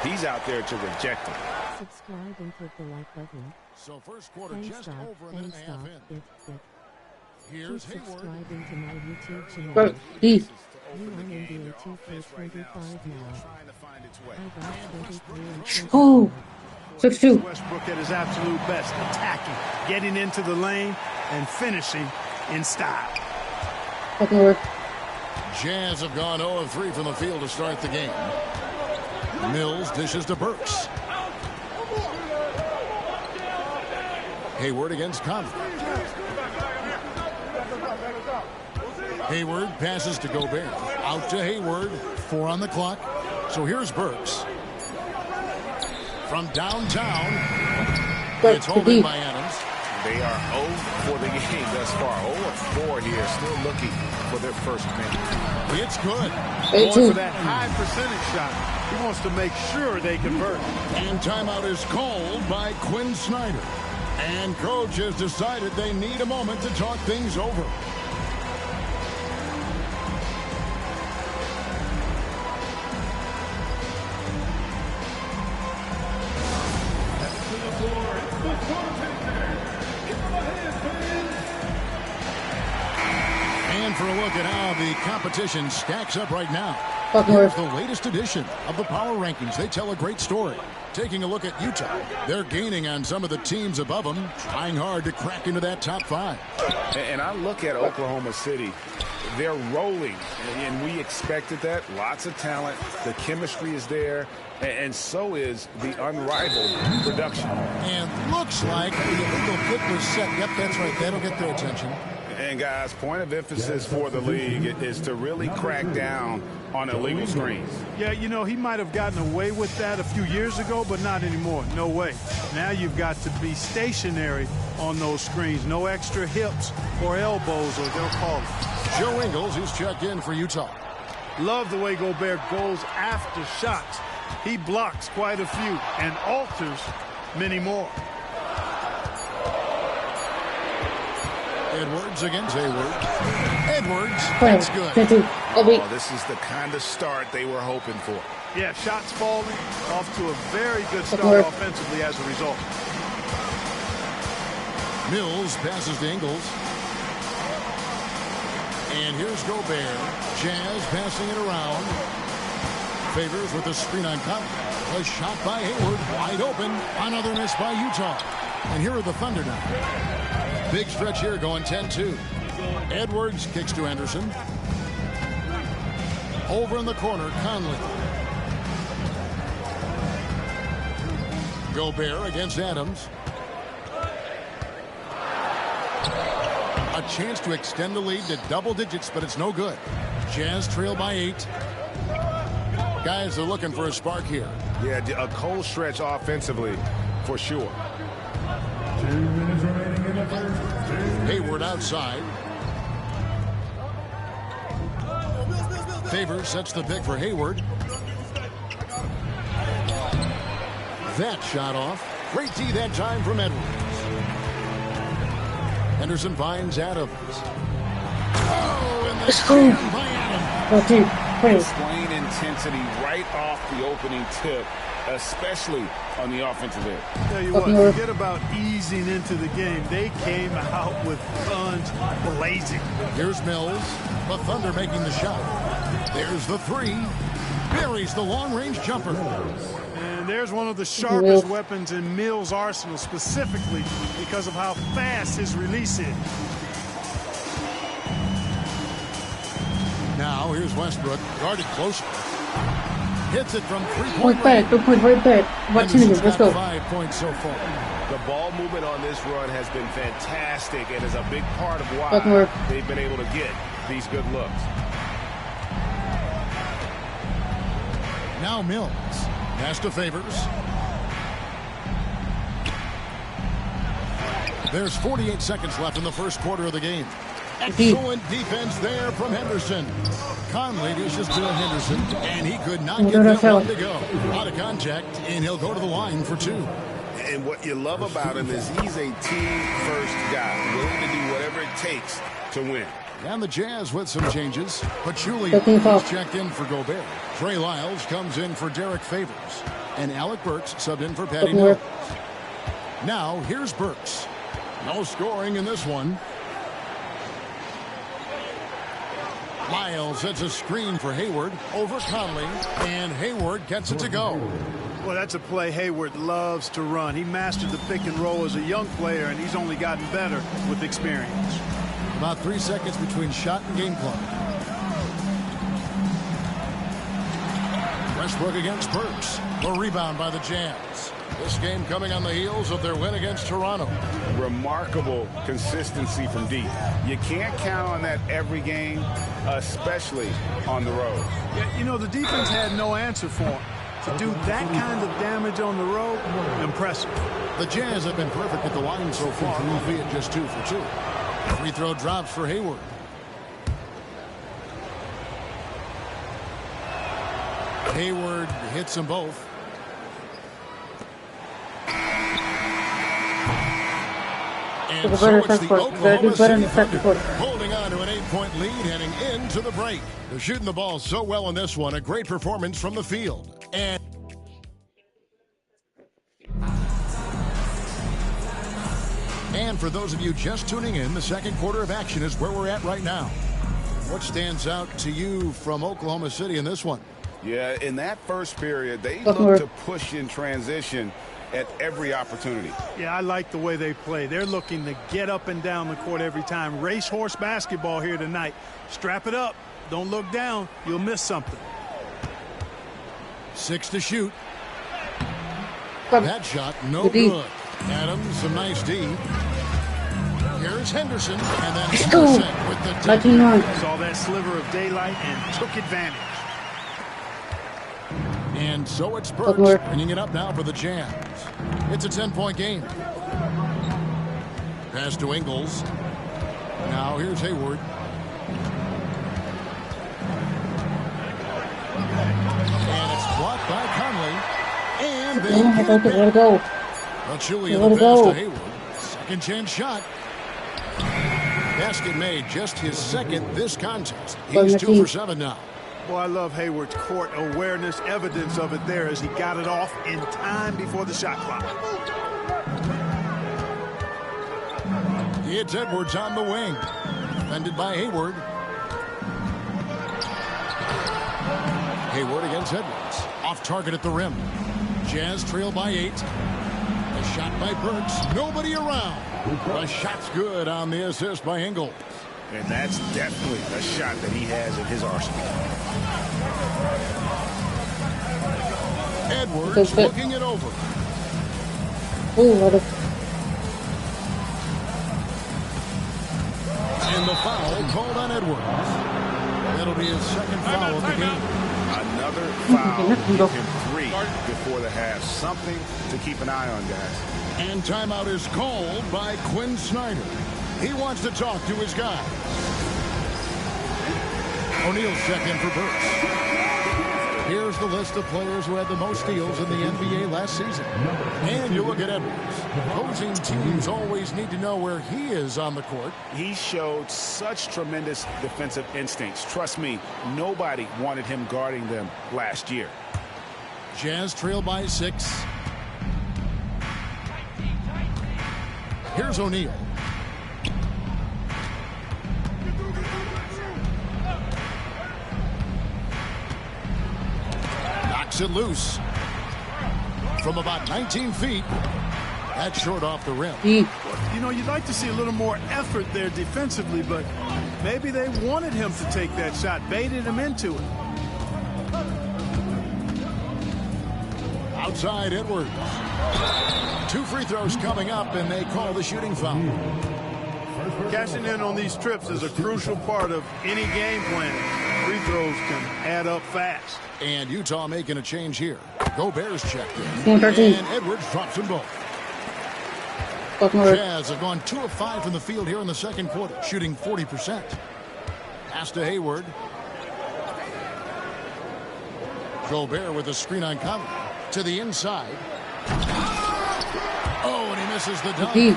He's out there to reject them. Subscribe and click the like button. So first quarter Thanks, just Doc. over a minute Thanks, and a half Doc. in. Here's Keep Hayward. subscribing to my YouTube channel. Bro, these. You on NBA2k25 now. I got 23 and 24. Oh, 6-2. Westbrook at his absolute best, attacking, getting into the lane, and finishing in style. Fucking word. Jazz have gone 0 of 3 from the field to start the game. Mills dishes to Burks. Hayward against Conley. Hayward passes to Gobert. Out to Hayward. 4 on the clock. So here's Burks. From downtown. It's holding by Adams. They are 0 for the game thus far. 0 of 4 here. Still looking for their first minute. It's good. Going for that high percentage shot. He wants to make sure they convert. And timeout is called by Quinn Snyder. And coach has decided they need a moment to talk things over. And for a look at how the competition stacks up right now. Here's the latest edition of the Power Rankings. They tell a great story. Taking a look at Utah. They're gaining on some of the teams above them, trying hard to crack into that top 5. And I look at Oklahoma City. They're rolling, and we expected that. Lots of talent. The chemistry is there, and so is the unrivaled production. And looks like the illegal kick was set. Yep, that's right. That'll get their attention. And, guys, point of emphasis for the league is to really crack down on illegal screens. Yeah, you know, he might have gotten away with that a few years ago, but not anymore. No way. Now you've got to be stationary on those screens. No extra hips or elbows, or they'll call it. Joe Ingles is checked in for Utah. Love the way Gobert goes after shots. He blocks quite a few and alters many more. Edwards against Hayward. Edwards, that's good. Oh, this is the kind of start they were hoping for. Yeah, shots falling, off to a very good start offensively as a result. Mills passes to Ingles. And here's Gobert. Jazz passing it around. Favors with the screen on Conley. A shot by Hayward, wide open. Another miss by Utah. And here are the Thunder now. Big stretch here going 10-2. Edwards kicks to Anderson. Over in the corner, Conley. Gobert against Adams. A chance to extend the lead to double digits, but it's no good. Jazz trail by 8. Guys are looking for a spark here. Yeah, a cold stretch offensively for sure. 2 minutes remaining in the first. Hayward outside. Favors sets the pick for Hayward. That shot off. Great D that time from Edwards. Henderson finds Adams. Oh, and the jam by Adams. Displaying intensity right off the opening tip, especially on the offensive end. Tell you what, forget about easing into the game. They came out with guns blazing. Here's Mills. The Thunder making the shot. There's the 3. Buries the long-range jumper. And there's one of the sharpest weapons in Mills' arsenal, specifically because of how fast his release is. Now here's Westbrook, guarded closer. Hits it from three-point Point back, 3 points right back. About 10 minutes, let's go. 5 points so far. The ball movement on this run has been fantastic and is a big part of why they've been able to get these good looks. Now Mills. Pass to Favors. There's 48 seconds left in the first quarter of the game. Excellent defense there from Henderson. Conley dishes to Henderson, and he could not get that one to go. Out of contact, and he'll go to the line for two. And what you love about him is he's a team-first guy, willing to do whatever it takes to win. And the Jazz with some changes. Pachulia is checked in for Gobert. Trey Lyles comes in for Derek Favors. And Alec Burks subbed in for Patty Mills. Now, here's Burks. No scoring in this one. Lyles hits a screen for Hayward over Conley, and Hayward gets it to go. Well, that's a play Hayward loves to run. He mastered the pick and roll as a young player, and he's only gotten better with experience. About 3 seconds between shot and game clock. Westbrook against Burks. The rebound by the Jazz. This game coming on the heels of their win against Toronto. Remarkable consistency from deep. You can't count on that every game, especially on the road. Yeah, you know, the defense had no answer for him. To do that kind of damage on the road, impressive. The Jazz have been perfect at the line so far, albeit just 2 for 2. Free throw drops for Hayward. Hayward hits them both. And so it's the Oklahoma City Thunder holding on to an 8-point lead heading into the break. They're shooting the ball so well in this one. A great performance from the field. And for those of you just tuning in, the second quarter of action is where we're at right now. What stands out to you from Oklahoma City in this one? Yeah, in that first period, they look to push in transition at every opportunity. Yeah, I like the way they play. They're looking to get up and down the court every time. Racehorse basketball here tonight. Strap it up. Don't look down. You'll miss something. 6 to shoot. That shot, no good. Adams, some nice D. Here's Henderson, and then Henderson with the tip. Saw that sliver of daylight and took advantage. And so it's Burks bringing it up now for the Jazz. It's a 10-point game. Pass to Ingles. Now here's Hayward. And it's blocked by Conley. And they let it go. Pachulia the pass to Hayward. Second chance shot. Basket made, just his second this contest. He's 2 for 7 now. Boy, I love Hayward's court awareness. Evidence of it there as he got it off in time before the shot clock. It's Edwards on the wing. Defended by Hayward. Hayward against Edwards. Off target at the rim. Jazz trail by 8. A shot by Burks. Nobody around. The shot's good on the assist by Ingles. And that's definitely a shot that he has in his arsenal. Edwards looking it over. And the foul called on Edwards. That'll be his second foul of the game. Another foul. Give him 3 before the half. Something to keep an eye on, guys. And timeout is called by Quinn Snyder. He wants to talk to his guy. O'Neal's checked in for Burks. Here's the list of players who had the most steals in the NBA last season. And you look at Edwards. Opposing teams always need to know where he is on the court. He showed such tremendous defensive instincts. Trust me, nobody wanted him guarding them last year. Jazz trail by 6. Here's O'Neal. Knocks it loose. From about 19 feet. That's short off the rim. You know, you'd like to see a little more effort there defensively, but Maybe they wanted him to take that shot, baited him into it. Outside Edwards. 2 free throws coming up, and they call the shooting foul. Cashing in on these trips is a crucial part of any game plan. Free throws can add up fast. And Utah making a change here. Gobert's checked in. 113. And Edwards drops them both. Buckner. Jazz have gone 2 of 5 from the field here in the second quarter, shooting 40%. Pass to Hayward. Gobert with a screen on Conley. To the inside. Oh, and he misses the dunk. You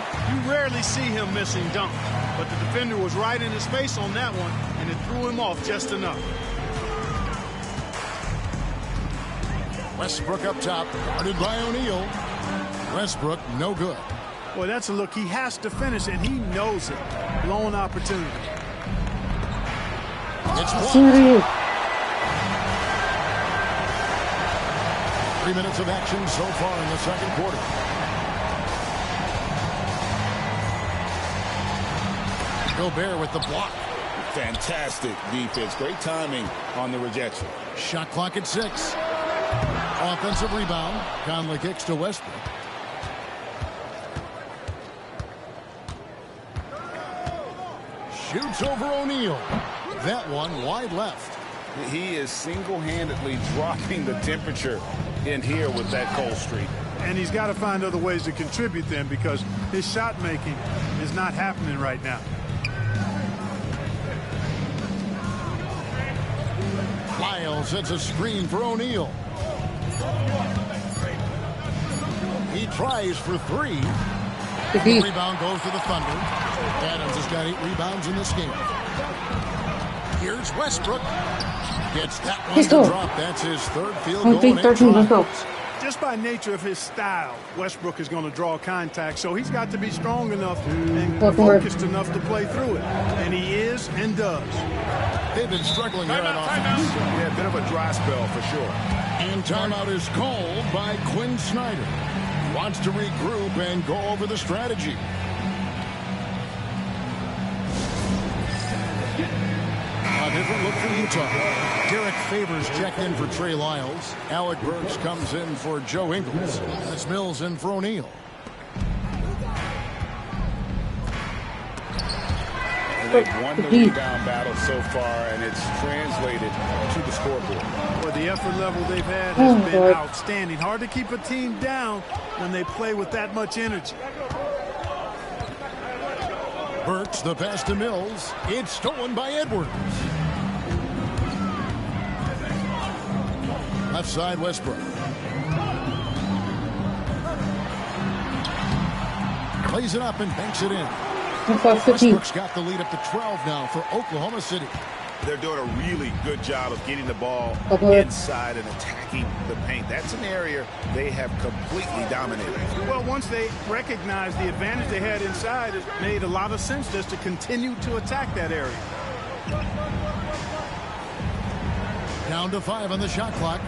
rarely see him missing dunk, but the defender was right in his face on that one, and it threw him off just enough. Westbrook up top, guarded by O'Neal. Westbrook, no good. Boy, that's a look. He has to finish, and he knows it. Blown opportunity. It's one. 3 minutes of action so far in the second quarter. Gobert with the block. Fantastic defense. Great timing on the rejection. Shot clock at 6. Offensive rebound. Conley kicks to Westbrook. Shoots over O'Neal. That one wide left. He is single-handedly dropping the temperature in here with that cold streak. And he's got to find other ways to contribute then, because his shot making is not happening right now. Lyle sets a screen for O'Neal. He tries for 3. The rebound goes to the Thunder. Adams has got 8 rebounds in this game. Here's Westbrook. Gets that one to drop. That's his 3rd field goal in 8 tries. Just by nature of his style, Westbrook is going to draw contact, so he's got to be strong enough and focused enough to play through it. And he is and does. They've been struggling here on offense. Yeah, a bit of a dry spell for sure. And timeout is called by Quinn Snyder. Wants to regroup and go over the strategy. A different look for Utah. Derek Favors checked in for Trey Lyles. Alec Burks comes in for Joe Ingles. That's Mills in for O'Neal. They've won the rebound battle so far, and it's translated to the scoreboard. Well, the effort level they've had has been outstanding. Hard to keep a team down when they play with that much energy. Burks, the pass to Mills. It's stolen by Edwards. Left side, Westbrook. Plays it up and banks it in. Westbrook's got the lead up to 12 now for Oklahoma City. They're doing a really good job of getting the ball inside and attacking the paint. That's an area they have completely dominated. Well, once they recognized the advantage they had inside, it made a lot of sense just to continue to attack that area. Down to 5 on the shot clock.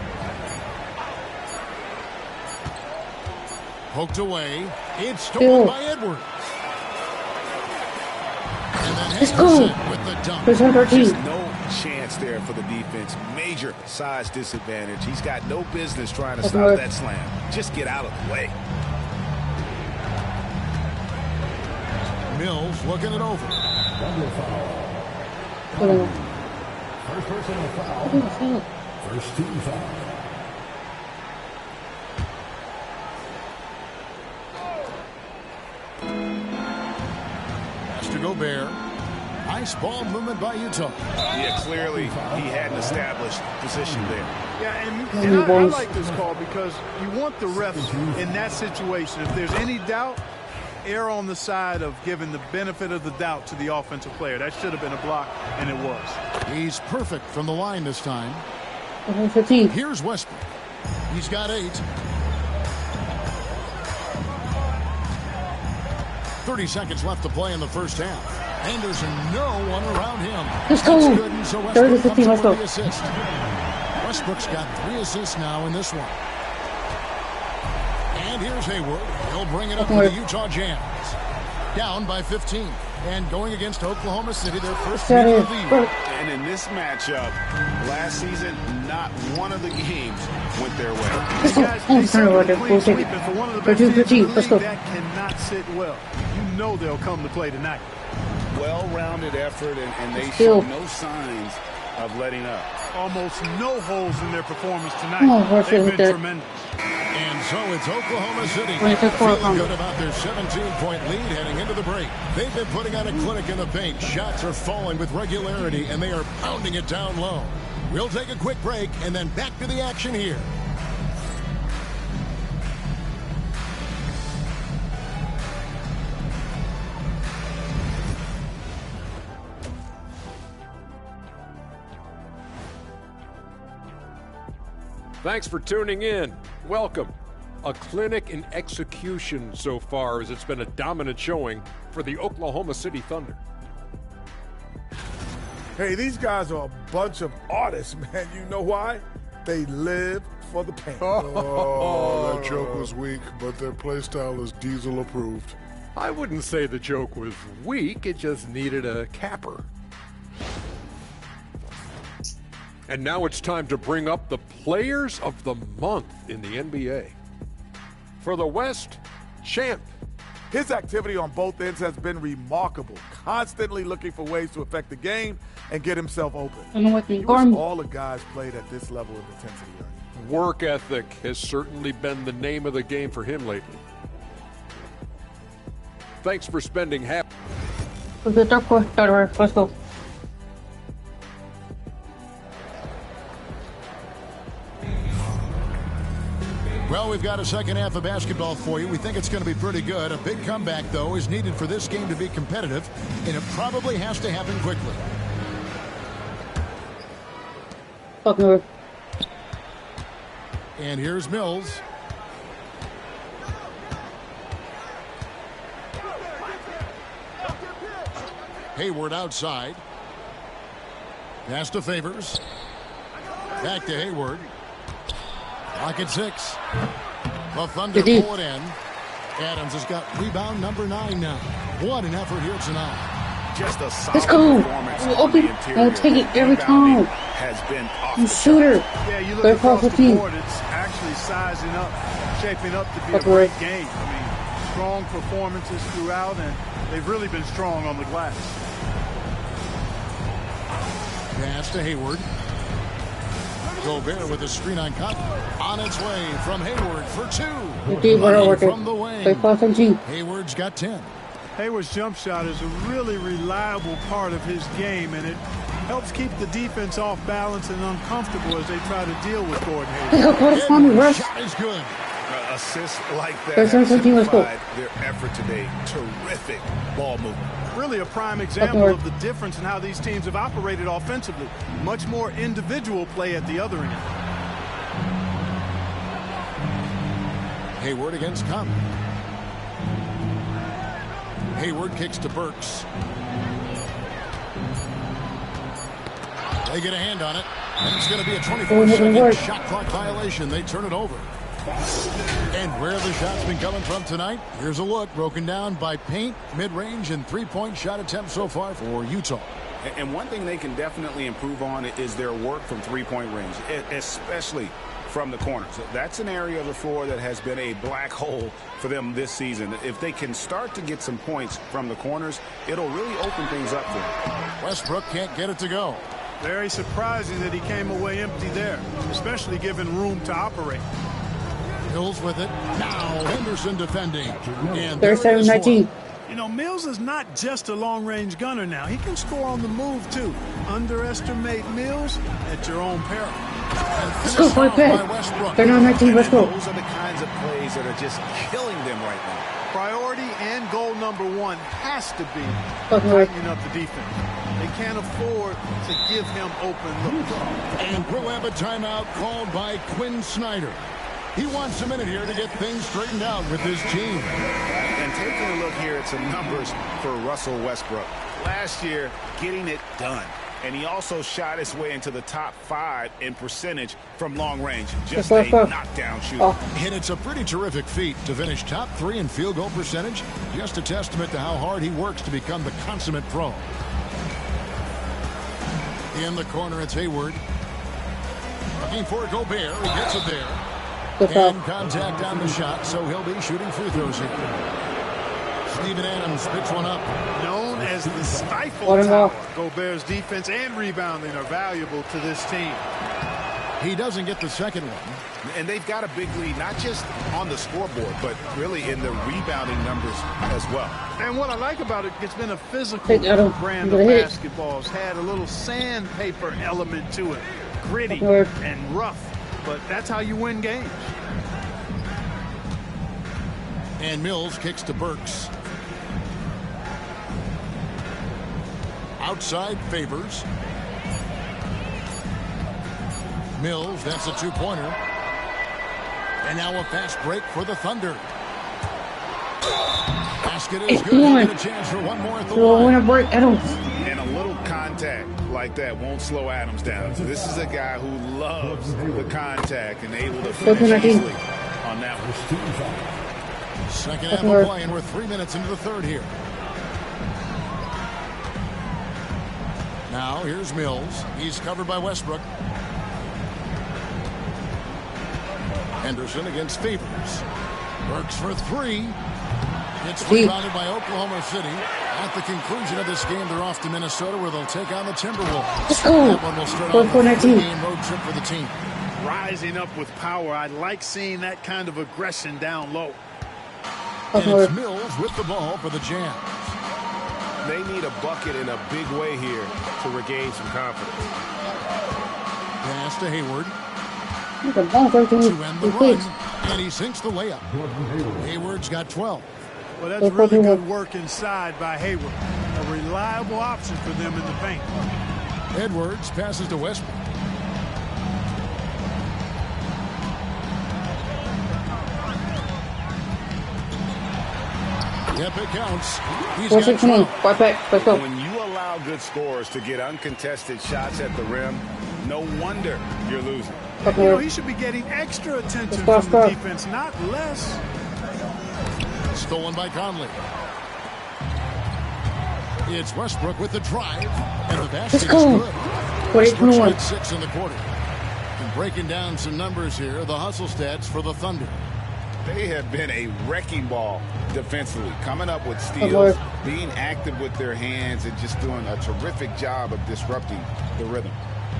Poked away. It's stolen by Edwards. And then Henderson with the dunk. Just no chance there for the defense. Major size disadvantage. He's got no business trying to stop that slam. Just get out of the way. Mills looking it over. First personal foul. First team foul. Pass to Gobert. Nice ball movement by Utah. Yeah, clearly he had an established position there. Yeah, and I like this call because you want the refs in that situation. If there's any doubt, err on the side of giving the benefit of the doubt to the offensive player. That should have been a block, and it was. He's perfect from the line this time. 15. Here's Westbrook. He's got 8. 30 seconds left to play in the first half. Anderson, no one around him. Let's go. Good, and so 30 15, let's go. The assist. Westbrook's got 3 assists now in this one. And here's Hayward. He'll bring it up to the Utah Jazz. Down by 15. And going against Oklahoma City, their first meeting of the year. And in this matchup, last season, not one of the games went their way. For one of the best teams in the league, that cannot sit well. You know they'll come to play tonight. Well-rounded effort, and they show no signs of letting up. Almost no holes in their performance tonight. They've been tremendous. And so it's Oklahoma City feeling good about their 17-point lead heading into the break. They've been putting on a clinic in the paint. Shots are falling with regularity, and they are pounding it down low. We'll take a quick break and then back to the action here. Thanks for tuning in. Welcome. A clinic in execution so far, as it's been a dominant showing for the Oklahoma City Thunder. Hey, these guys are a bunch of artists, man. You know why? They live for the paint. Oh, that joke was weak, but their play style is Diesel approved. I wouldn't say the joke was weak, it just needed a capper. And now it's time to bring up the Players of the Month in the NBA. For the West, Champ. His activity on both ends has been remarkable, constantly looking for ways to affect the game and get himself open. You wish all the guys played at this level of intensity. Work ethic has certainly been the name of the game for him lately. Thanks for spending half. Let's go. Well, we've got a second half of basketball for you. We think it's going to be pretty good. A big comeback, though, is needed for this game to be competitive, and it probably has to happen quickly. And here's Mills. Hayward outside. Pass to Favors. Back to Hayward. Lock at 6. The Thunder pull it in. Adams has got rebound number 9 now. What an effort here tonight. Just a solid performance. I'll take it every time. Has been You shooter. Yeah, you look across the board, it's actually sizing up, shaping up to be a great game. I mean, strong performances throughout, and they've really been strong on the glass. Pass to Hayward. Gobert with a screen on cut. On its way from Hayward for 2. Money from the wing. Hayward's got 10. Hayward's jump shot is a really reliable part of his game, and it helps keep the defense off balance and uncomfortable as they try to deal with Gordon Hayward. Shot is good. Assists like that have simplified their effort today. Terrific ball movement. Really a prime example of the difference in how these teams have operated offensively. Much more individual play at the other end. Hayward against Conley. Hayward kicks to Burks. They get a hand on it, and it's going to be a 24-second shot clock violation. They turn it over. And where the shot's been coming from tonight, here's a look broken down by paint, mid-range, and three-point shot attempts so far for Utah. And one thing they can definitely improve on is their work from three-point range, especially from the corners. That's an area of the floor that has been a black hole for them this season. If they can start to get some points from the corners, it'll really open things up for them. Westbrook can't get it to go. Very surprising that he came away empty there, especially given room to operate. Mills with it. Now Henderson defending. And 37-19. You know, Mills is not just a long-range gunner now. He can score on the move, too. Underestimate Mills at your own peril. Let's go, quick pass. 39-19, let's go. Those are the kinds of plays that are just killing them right now. Priority and goal number 1 has to be tightening up the defense. They can't afford to give him open looks. And we'll have a timeout called by Quinn Snyder. He wants a minute here to get things straightened out with his team. And taking a look here at some numbers for Russell Westbrook. Last year, getting it done. And he also shot his way into the top 5 in percentage from long range. Just a knockdown shooter. And it's a pretty terrific feat to finish top 3 in field goal percentage. Just a testament to how hard he works to become the consummate pro. In the corner, it's Hayward. Looking for Gobert. He gets it there. And contact on the shot, so he'll be shooting free throws here. Steven Adams picks one up. Known as the stifle tower, Gobert's defense and rebounding are valuable to this team. He doesn't get the second one. And they've got a big lead, not just on the scoreboard, but really in the rebounding numbers as well. And what I like about it, it's been a physical brand of basketball. It's had a little sandpaper element to it. Gritty and rough, but that's how you win games. And Mills kicks to Burks. Outside Favors. Mills, that's a two-pointer. And now a fast break for the Thunder. Basket is good. Get a chance for one more at the line. Break Adams. And a little contact like that won't slow Adams down. So this is a guy who loves the contact and able to finish easily on that one. Second half of play, and we're 3 minutes into the third here. Now here's Mills. He's covered by Westbrook. Henderson against Favors. Works for 3. It's rebounded by Oklahoma City. At the conclusion of this game, they're off to Minnesota, where they'll take on the Timberwolves. That one will start off a 3-game road trip for the team. Rising up with power. I like seeing that kind of aggression down low. And it's Mills with the ball for the Jazz. They need a bucket in a big way here to regain some confidence. Pass to Hayward. To end the run, and he sinks the layup. Hayward's got 12. Well, that's really good work inside by Hayward. A reliable option for them in the paint. Edwards passes to Westbrook. Yep, it counts. He's got 12. When you allow good scorers to get uncontested shots at the rim, no wonder you're losing. You know, he should be getting extra attention from the defense, not less. Stolen by Conley. It's Westbrook with the drive, and the basket is good. Westbrook's got 6 in the quarter. And breaking down some numbers here, the hustle stats for the Thunder. They have been a wrecking ball defensively, coming up with steals, being active with their hands, and just doing a terrific job of disrupting the rhythm.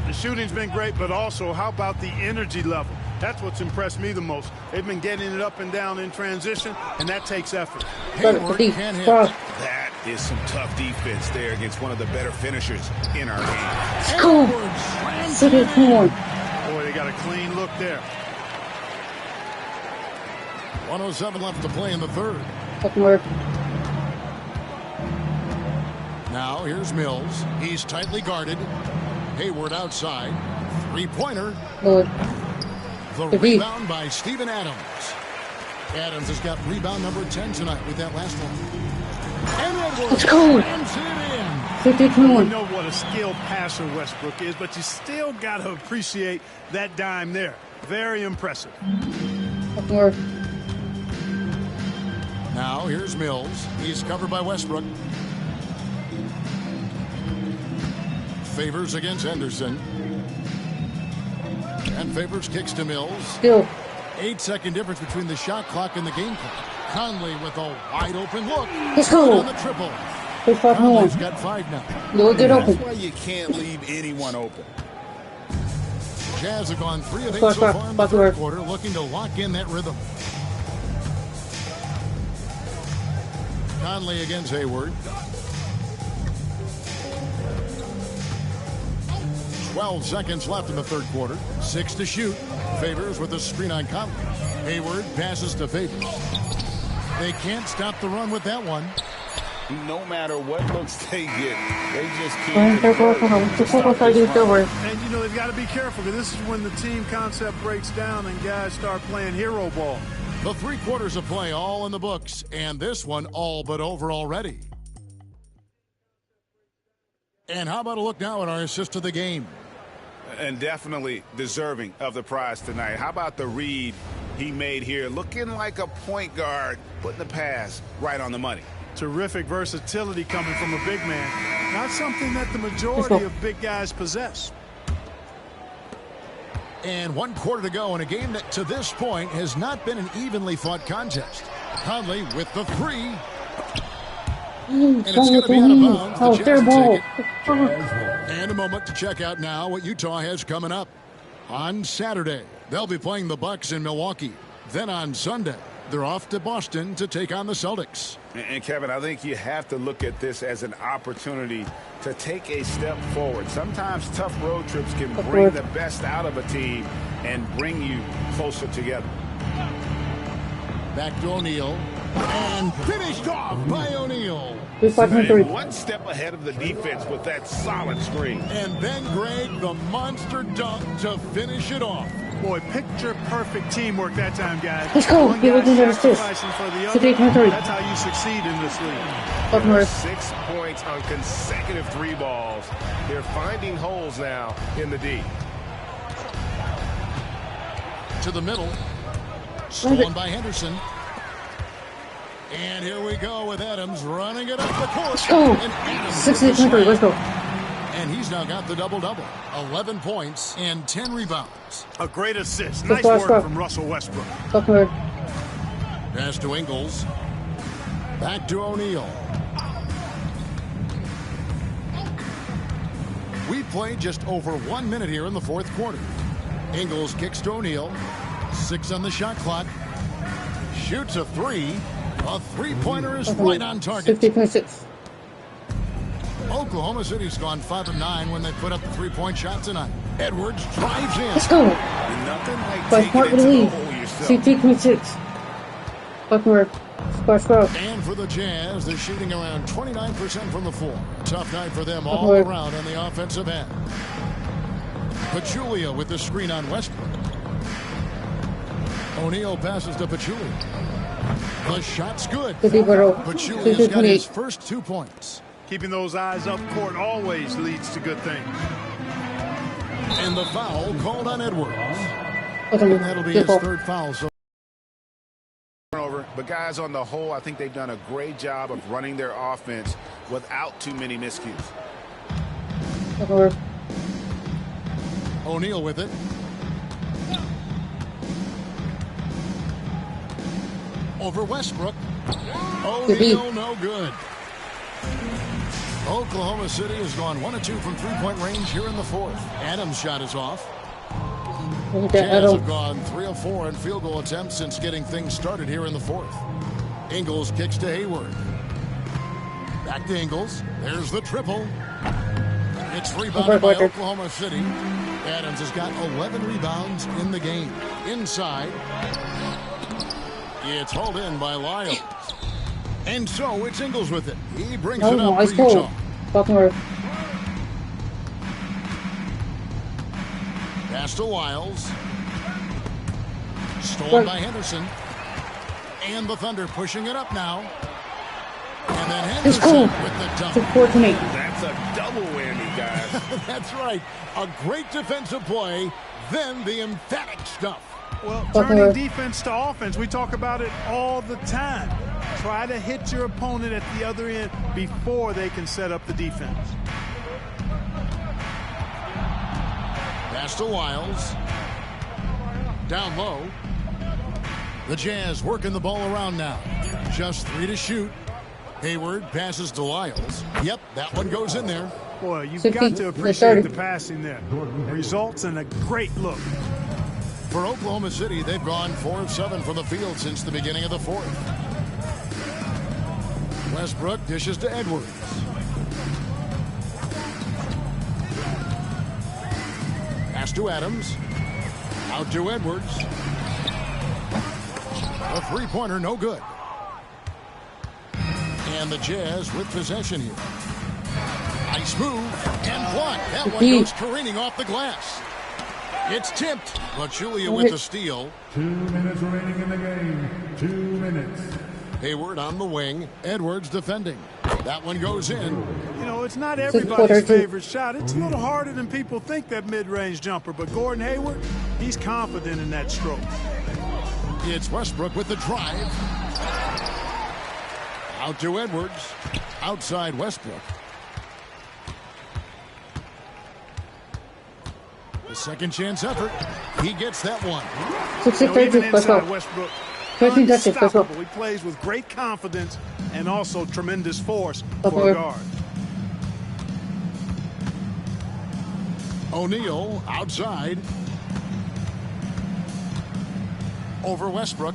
The shooting's been great, but also how about the energy level? That's what's impressed me the most. They've been getting it up and down in transition, and that takes effort. Hayward can't hit. That is some tough defense there against one of the better finishers in our game. Boy, they got a clean look there. 1:07 left to play in the third. Now here's Mills. He's tightly guarded. Hayward outside. Three-pointer. The rebound by Steven Adams. Adams has got rebound number 10 tonight with that last one. And Edwards slams it in. 52. You know what a skilled passer Westbrook is, but you still got to appreciate that dime there. Very impressive. Now here's Mills. He's covered by Westbrook. Favors against Henderson. And Favors kicks to Mills. Still. 8-second difference between the shot clock and the game clock. Conley with a wide open look. Let's go. On the triple. Conley's got 5 now. No, get open. That's why you can't leave anyone open. Jazz have gone 3 of 8 so far in the third quarter, looking to lock in that rhythm. Conley against Hayward. 12 seconds left in the third quarter. 6 to shoot. Favors with a screen on Conley. Hayward passes to Favors. They can't stop the run with that one. No matter what looks they get, they just keep And you know, they've got to be careful, because this is when the team concept breaks down and guys start playing hero ball. The 3 quarters of play all in the books, and this one all but over already. And how about a look now at our assist of the game? And definitely deserving of the prize tonight. How about the read he made here? Looking like a point guard, putting the pass right on the money. Terrific versatility coming from a big man. Not something that the majority of big guys possess. And 1 quarter to go in a game that to this point has not been an evenly fought contest. Conley with the three. And it's going to be out of bounds. The Jazz will take it. And a moment to check out now what Utah has coming up. On Saturday, they'll be playing the Bucks in Milwaukee. Then on Sunday, they're off to Boston to take on the Celtics. And Kevin, I think you have to look at this as an opportunity to take a step forward. Sometimes tough road trips can bring the best out of a team and bring you closer together. Back to O'Neal. And finished off by O'Neal. One step ahead of the defense with that solid screen. And then Greg, the monster dunk to finish it off. Boy, picture perfect teamwork that time, guys. Let's go. One guy sacrificing for the other. That's how you succeed in this league. 6 points on consecutive 3 balls. They're finding holes now in the D. To the middle. Stolen by Henderson. And here we go with Adams running it up the court. Let's go. 6-8-3. Let's go. And he's now got the double-double. 11 points and 10 rebounds. A great assist. Nice work from Russell Westbrook. Pass to Ingles. Back to O'Neal. We played just over 1 minute here in the fourth quarter. Ingles kicks to O'Neal. 6 on the shot clock. Shoots a 3. A three-pointer is right on target. 50.6. Oklahoma City's gone 5 of 9 when they put up the three-point shot tonight. Edwards drives in. Let's go. Nothing like taking it to the hole yourself. 60.6. Buckner. Score. And for the Jazz, they're shooting around 29% from the floor. Tough night for them all around on the offensive end. Pachulia with the screen on Westbrook. O'Neal passes to Pachulia. The shot's good. Pachulia's got his first 2 points. Keeping those eyes up court always leads to good things. And the foul called on Edwards. And that'll be his third foul. So but guys, on the whole, I think they've done a great job of running their offense without too many miscues. O'Neal with it. Over Westbrook. O'Neal, no good. Oklahoma City has gone 1 of 2 from three-point range here in the fourth. Adams' shot is off. Jazz have gone 3 of 4 in field goal attempts since getting things started here in the fourth. Ingles kicks to Hayward. Back to Ingles. There's the triple. It's rebounded by Oklahoma City. Adams has got 11 rebounds in the game. Inside. It's hauled in by Lyles. And so it's Ingles with it. He brings it up for Utah. Pass to Lyles. Stolen by Henderson. And the Thunder pushing it up now. And then Henderson with the dunk. That's a double whammy, guys. That's right. A great defensive play, then the emphatic stuff. Well, turning defense to offense, we talk about it all the time. Try to hit your opponent at the other end before they can set up the defense. Pass to Lyles. Down low. The Jazz working the ball around now. Just 3 to shoot. Hayward passes to Lyles. Yep, that one goes in there. Boy, you've got to appreciate the passing there. Results in a great look. For Oklahoma City, they've gone 4 of 7 from the field since the beginning of the fourth. Westbrook dishes to Edwards. Pass to Adams. Out to Edwards. A three-pointer, no good. And the Jazz with possession here. Nice move and blocked. That one goes careening off the glass. It's tipped, but Julia with the steal. 2 minutes remaining in the game. 2 minutes. Hayward on the wing. Edwards defending. That one goes in. You know, it's not everybody's favorite shot. It's a little harder than people think, that mid-range jumper. But Gordon Hayward, he's confident in that stroke. It's Westbrook with the drive. Out to Edwards. Outside Westbrook. The second chance effort. He gets that one. Even inside Westbrook, unstoppable. He plays with great confidence and also tremendous force for a guard. O'Neal outside. Over Westbrook.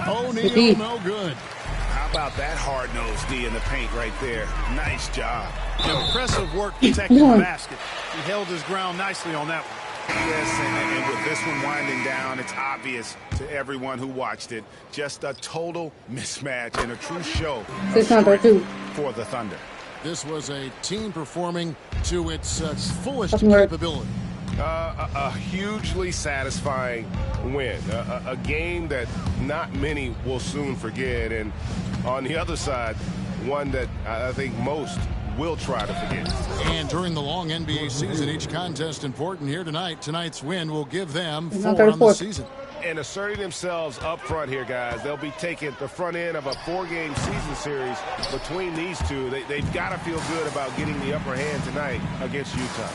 O'Neal no good. How about that hard-nosed D in the paint right there? Nice job. Impressive work protecting the basket. He held his ground nicely on that one. Yes, and with this one winding down, it's obvious to everyone who watched it. Just a total mismatch and a true show of strength for the Thunder. This was a team performing to its fullest capability. A hugely satisfying win. A game that not many will soon forget. And on the other side, one that I think most will try to forget. And during the long NBA season, each contest important here tonight. Tonight's win will give them 4 on the season. And asserting themselves up front here, guys. They'll be taking the front end of a 4-game season series between these two. They've got to feel good about getting the upper hand tonight against Utah.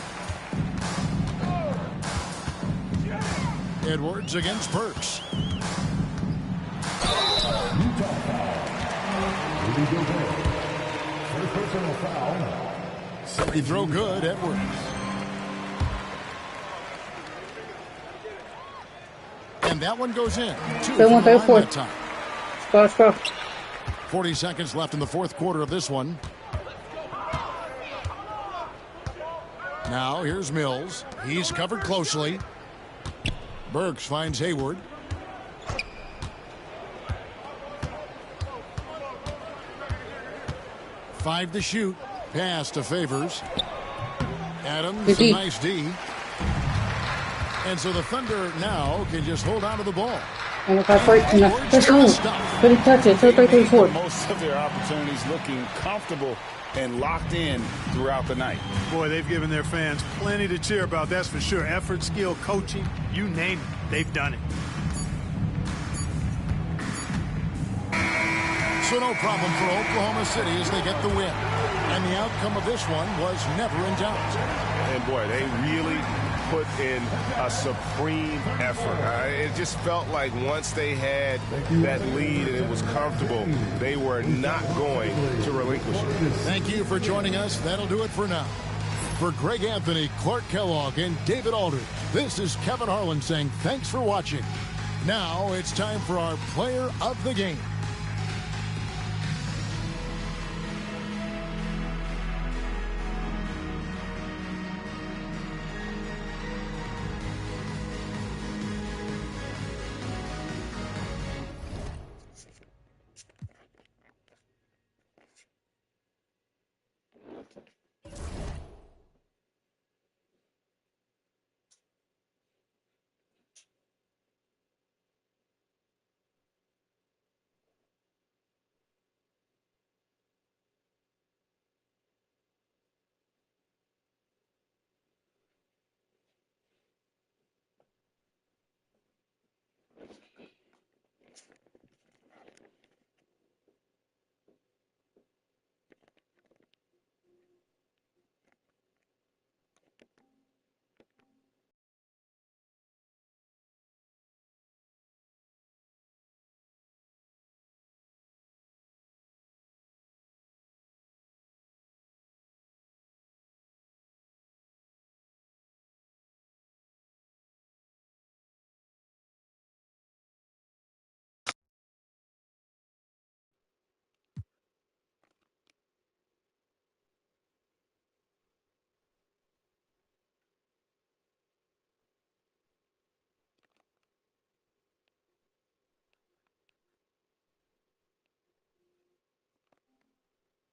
Edwards against Burks. Free throw good, Edwards. And that one goes in. 2 from the line that time. 40 seconds left in the fourth quarter of this one. Now here's Mills. He's covered closely. Burks finds Hayward. Five to shoot. Pass to Favors. Adams, a nice D. And so the Thunder now can just hold on to the ball. Most of their opportunities looking comfortable and locked in throughout the night. Boy, they've given their fans plenty to cheer about, that's for sure. Effort, skill, coaching, you name it, they've done it. So no problem for Oklahoma City as they get the win. And the outcome of this one was never in doubt. And boy, they really put in a supreme effort. It just felt like once they had that lead and it was comfortable, they were not going to relinquish it. Thank you for joining us. That'll do it for now. For Greg Anthony, Clark Kellogg, and David Aldridge, this is Kevin Harlan saying thanks for watching. Now it's time for our player of the game.